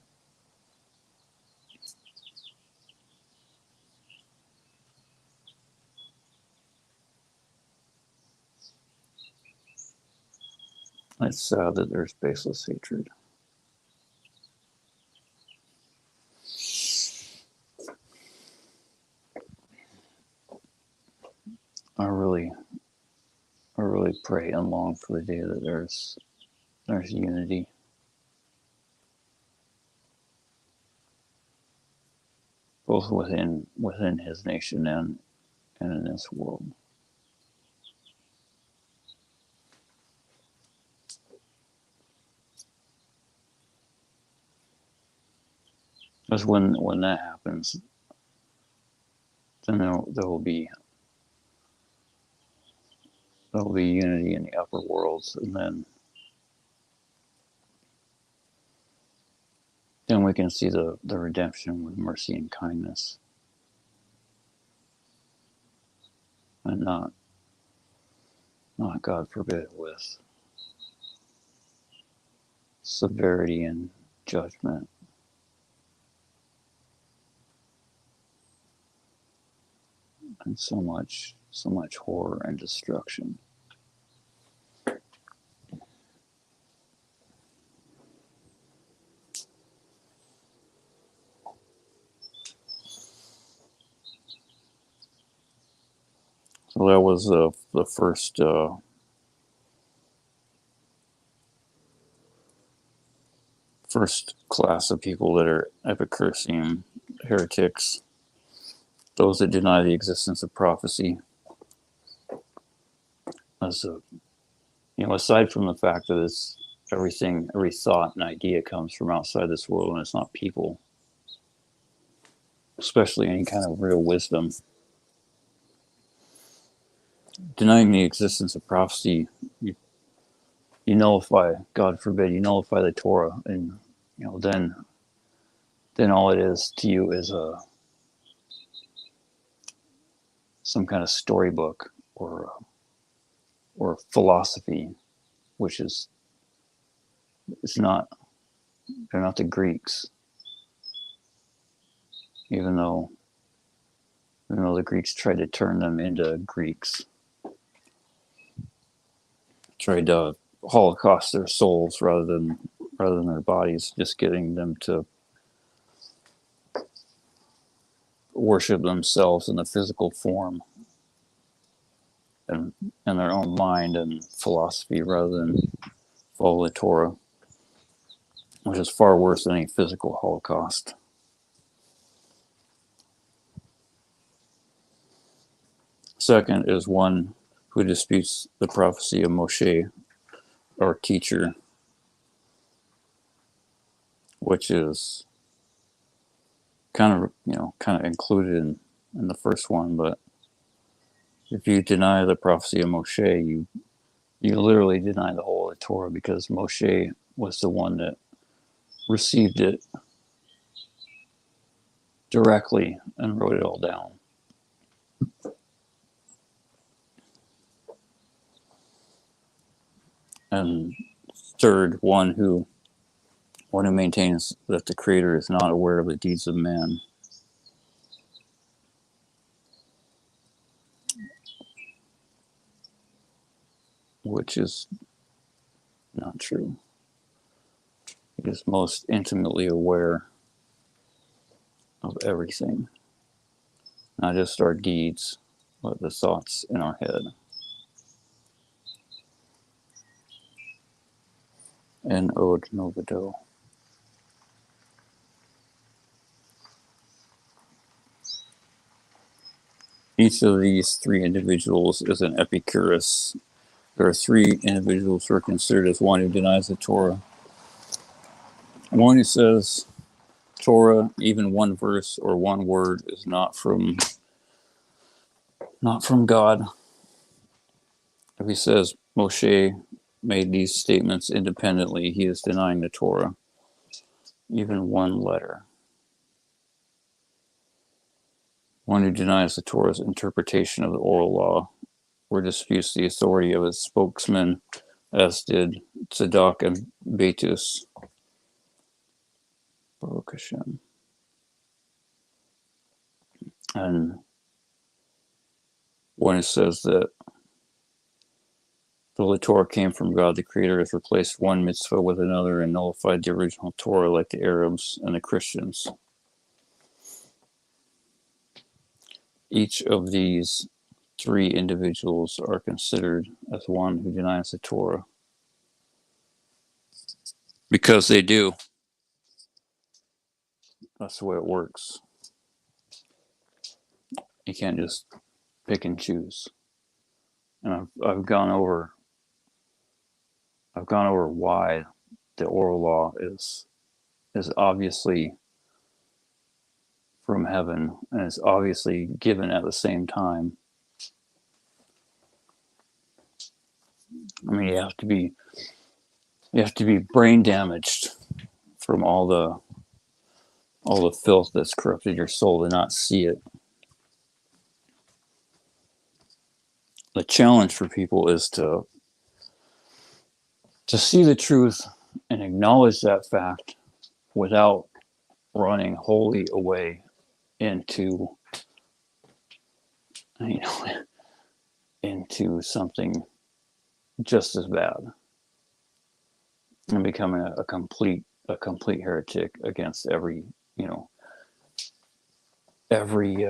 [SPEAKER 1] It's sad that there's baseless hatred. I really, I really pray and long for the day that there's unity, both within his nation and in this world. Because when that happens, then there will be unity in the upper worlds, and then we can see the redemption with mercy and kindness, and not God forbid with severity and judgment and so much horror and destruction. So that was the first class of people that are Epicurean heretics, those that deny the existence of prophecy. As a, aside from the fact that it's everything, every thought and idea comes from outside this world, and it's not people, especially any kind of real wisdom. Denying the existence of prophecy, you nullify, God forbid, you nullify the Torah, and then all it is to you is some kind of storybook or philosophy, which is it's not. They're not the Greeks, even though the Greeks tried to turn them into Greeks, tried to holocaust their souls rather than their bodies, just getting them to worship themselves in the physical form and in their own mind and philosophy rather than follow the Torah, which is far worse than any physical holocaust. Second is one who disputes the prophecy of Moshe, our teacher, which is kind of included in the first one. But if you deny the prophecy of Moshe, you literally deny the whole of the Torah, because Moshe was the one that received it directly and wrote it all down. And third, one who maintains that the Creator is not aware of the deeds of man, which is not true. He is most intimately aware of everything, not just our deeds, but the thoughts in our head. And Ode Novido. Each of these three individuals is an Epicurus. There are three individuals who are considered as one who denies the Torah. One who says Torah, even one verse or one word, is not from God. If he says Moshe made these statements independently, he is denying the Torah, even one letter. One who denies the Torah's interpretation of the oral law, or disputes the authority of its spokesman, as did Tzadok and Betus. Baruch Hashem. And one who says that Though the Torah came from God, the Creator has replaced one mitzvah with another and nullified the original Torah, like the Arabs and the Christians. Each of these three individuals are considered as one who denies the Torah. Because they do. That's the way it works. You can't just pick and choose. And I've gone over why the oral law is obviously from heaven and is obviously given at the same time. I mean, you have to be brain damaged from all the filth that's corrupted your soul to not see it. The challenge for people is to see the truth and acknowledge that fact without running wholly away into into something just as bad and becoming a complete heretic against every every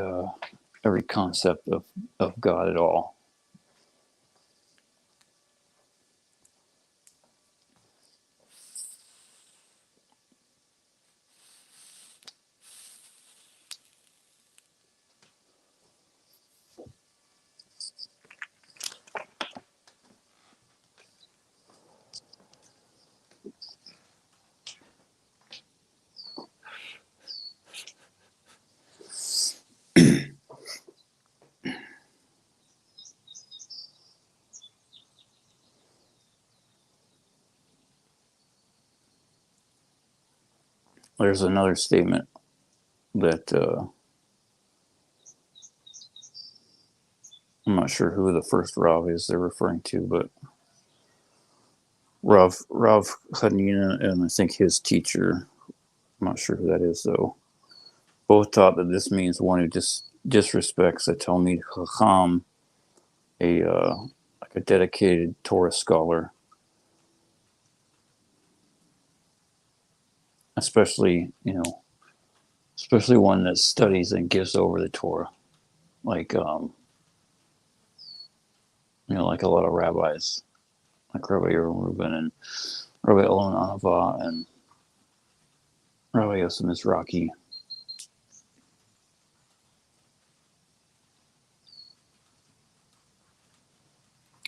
[SPEAKER 1] concept of God at all. There's another statement that I'm not sure who the first Rav is they're referring to, but Rav Hanina and I think his teacher, I'm not sure who that is though, both taught that this means one who disrespects a Talmid Chacham, like a dedicated Torah scholar, especially one that studies and gives over the Torah, like like a lot of rabbis, like Rabbi Reuben and Rabbi Elon Ahava and Rabbi Yosef Mizrahi.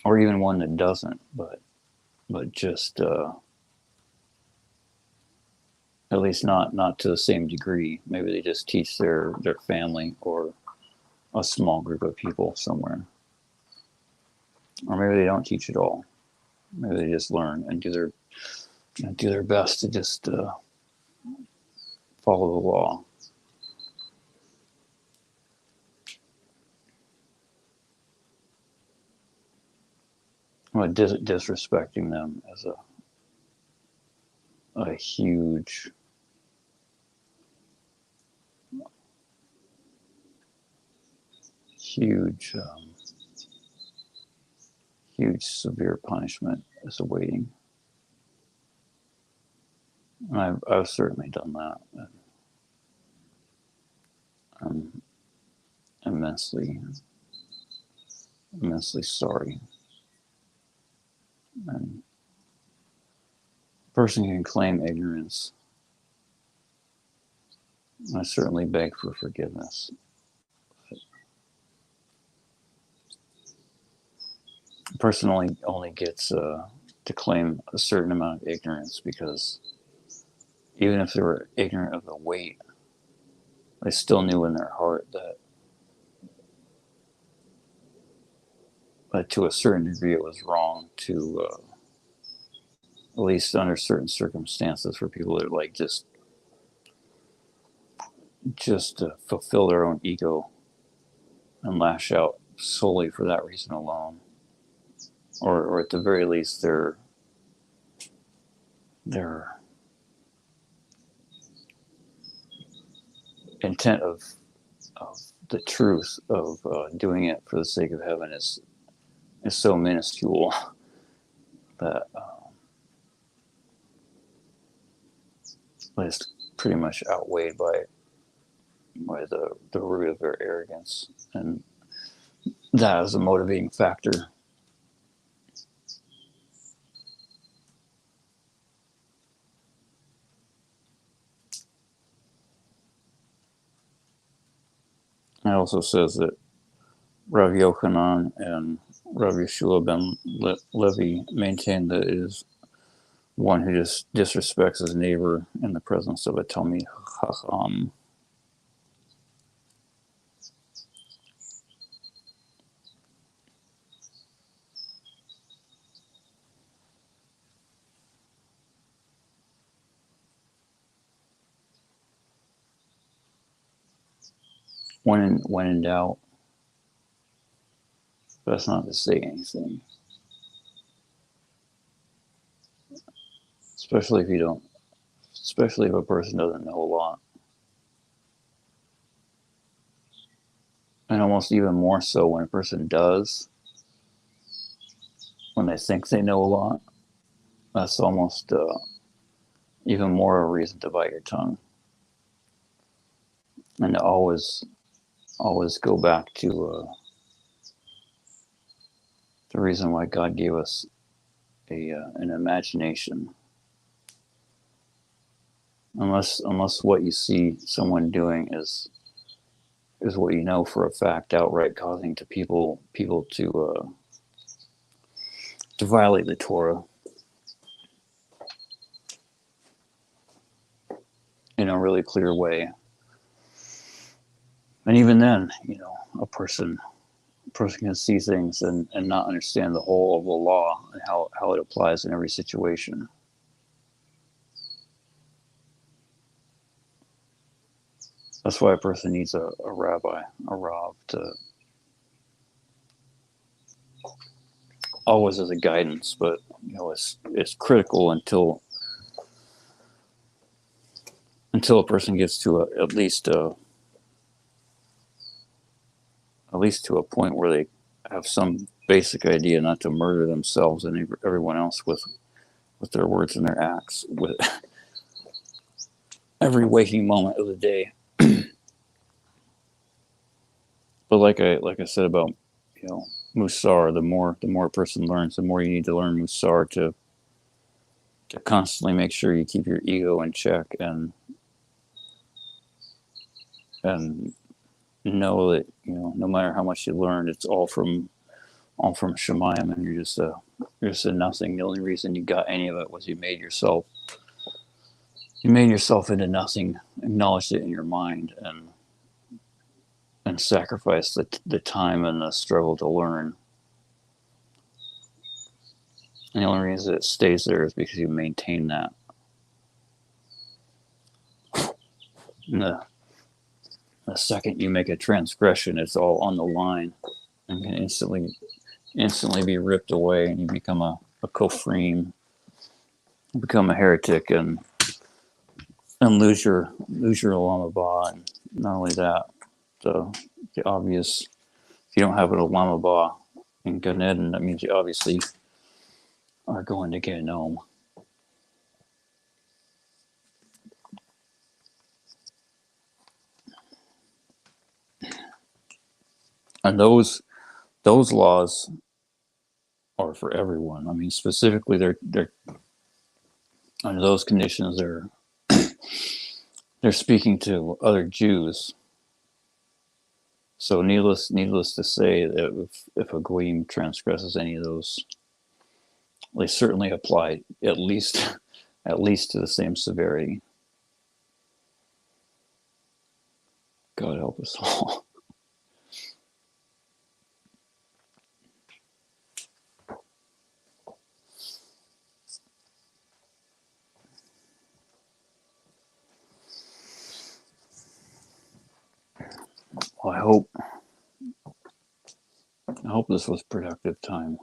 [SPEAKER 1] Or even one that doesn't, but just at least not to the same degree. Maybe they just teach their family or a small group of people somewhere, or maybe they don't teach at all. Maybe they just learn and do their best to just follow the law. But disrespecting them as a huge severe punishment is awaiting. And I've certainly done that. And I'm immensely sorry. And a person can claim ignorance. I certainly beg for forgiveness. A person only gets to claim a certain amount of ignorance because even if they were ignorant of the weight, they still knew in their heart that to a certain degree it was wrong to, at least under certain circumstances, for people that like just to fulfill their own ego and lash out solely for that reason alone, or at the very least their intent of the truth of doing it for the sake of heaven is so minuscule that is pretty much outweighed by the root of their arrogance, and that is a motivating factor. It also says that Rav Yochanan and Rav Yeshua ben Levi maintain that it is one who just disrespects his neighbor in the presence of a Talmid Chacham. When in doubt, that's not to say anything, especially if you don't, especially if a person doesn't know a lot, and almost even more so when a person does, when they think they know a lot. That's almost even more a reason to bite your tongue, and to always go back to the reason why God gave us an imagination. Unless what you see someone doing is what you know for a fact outright causing people to violate the Torah in a really clear way. And even then, a person can see things and not understand the whole of the law and how it applies in every situation. That's why a person needs a rabbi, a rav, to always as a guidance, but it's critical until a person gets to at least to a point where they have some basic idea not to murder themselves and everyone else with their words and their acts with every waking moment of the day. But like I said about Musar, the more a person learns, the more you need to learn Musar to constantly make sure you keep your ego in check and know that no matter how much you learn, it's all from Shemayim, and you're just a nothing. The only reason you got any of it was you made yourself into nothing, acknowledged it in your mind, and sacrificed the time and the struggle to learn. And the only reason it stays there is because you maintain that. And the second you make a transgression, it's all on the line and can instantly be ripped away, and you become a kofrim, become a heretic, and lose your Olam Haba. And not only that, the obvious, if you don't have an Olam Haba in Gan Eden, that means you obviously are going to Gehinnom. And those laws are for everyone. I mean, specifically, they're under those conditions. They're speaking to other Jews. So needless to say that if a goyim transgresses any of those, they certainly apply at least to the same severity. God help us all. Well, I hope this was productive time.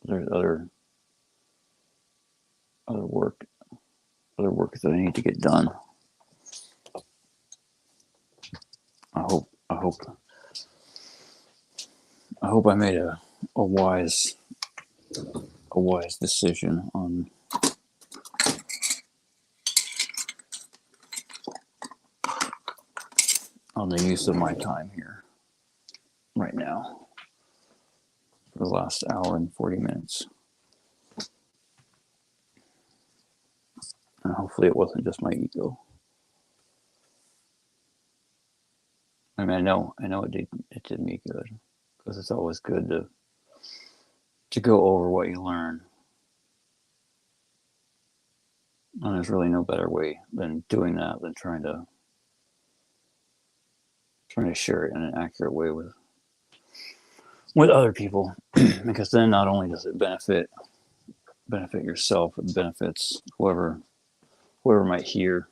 [SPEAKER 1] There's other work that I need to get done. I hope I made a wise a wise decision on the use of my time here right now for the last hour and 40 minutes. And hopefully it wasn't just my ego. I mean, I know it did me good, because it's always good to go over what you learn. And there's really no better way than doing that than trying to share it in an accurate way with other people, because then not only does it benefit yourself, it benefits whoever might hear.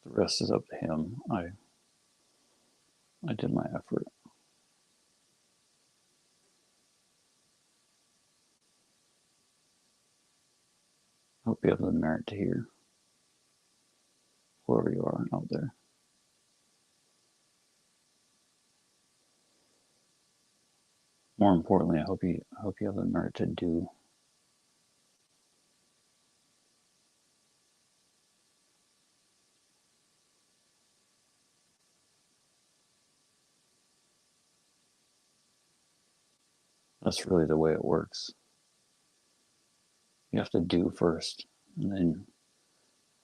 [SPEAKER 1] The rest is up to him. I did my effort. I hope you have the merit to hear, whoever you are out there. More importantly, I hope you have the merit to do. That's really the way it works. You have to do first, and then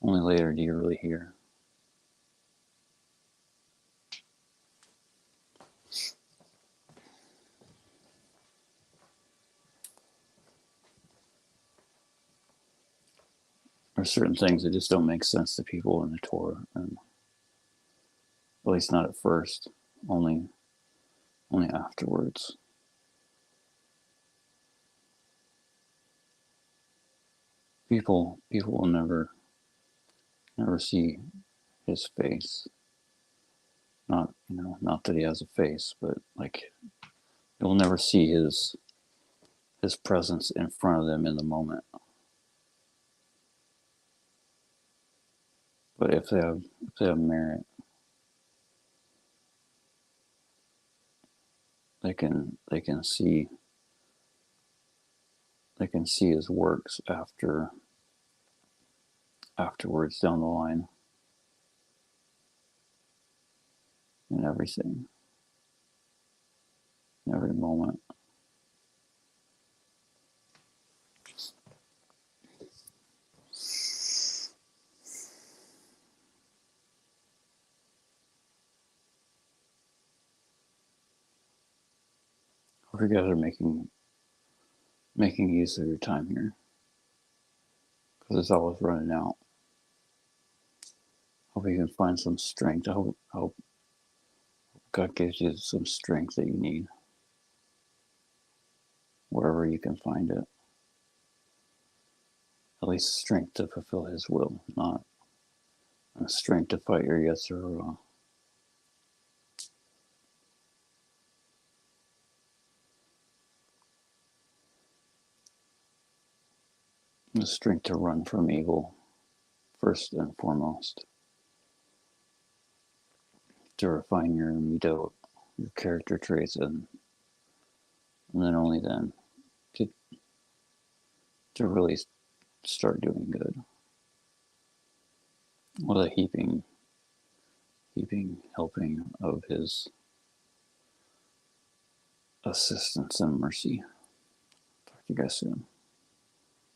[SPEAKER 1] only later do you really hear. There's certain things that just don't make sense to people in the Torah, and at least not at first, only afterwards. People will never see his face. Not that he has a face, but like, you'll never see his presence in front of them in the moment. But if they have merit, they can see his works afterwards down the line, in everything, in every moment. Hope you guys are making use of your time here, because it's always running out. Hope you can find some strength. I hope God gives you some strength that you need, wherever you can find it. At least strength to fulfill his will, not strength to fight your Yetzer Hara. The strength to run from evil, first and foremost. To refine your midot, your character traits, and then only then to really start doing good. What a heaping helping of his assistance and mercy. Talk to you guys soon.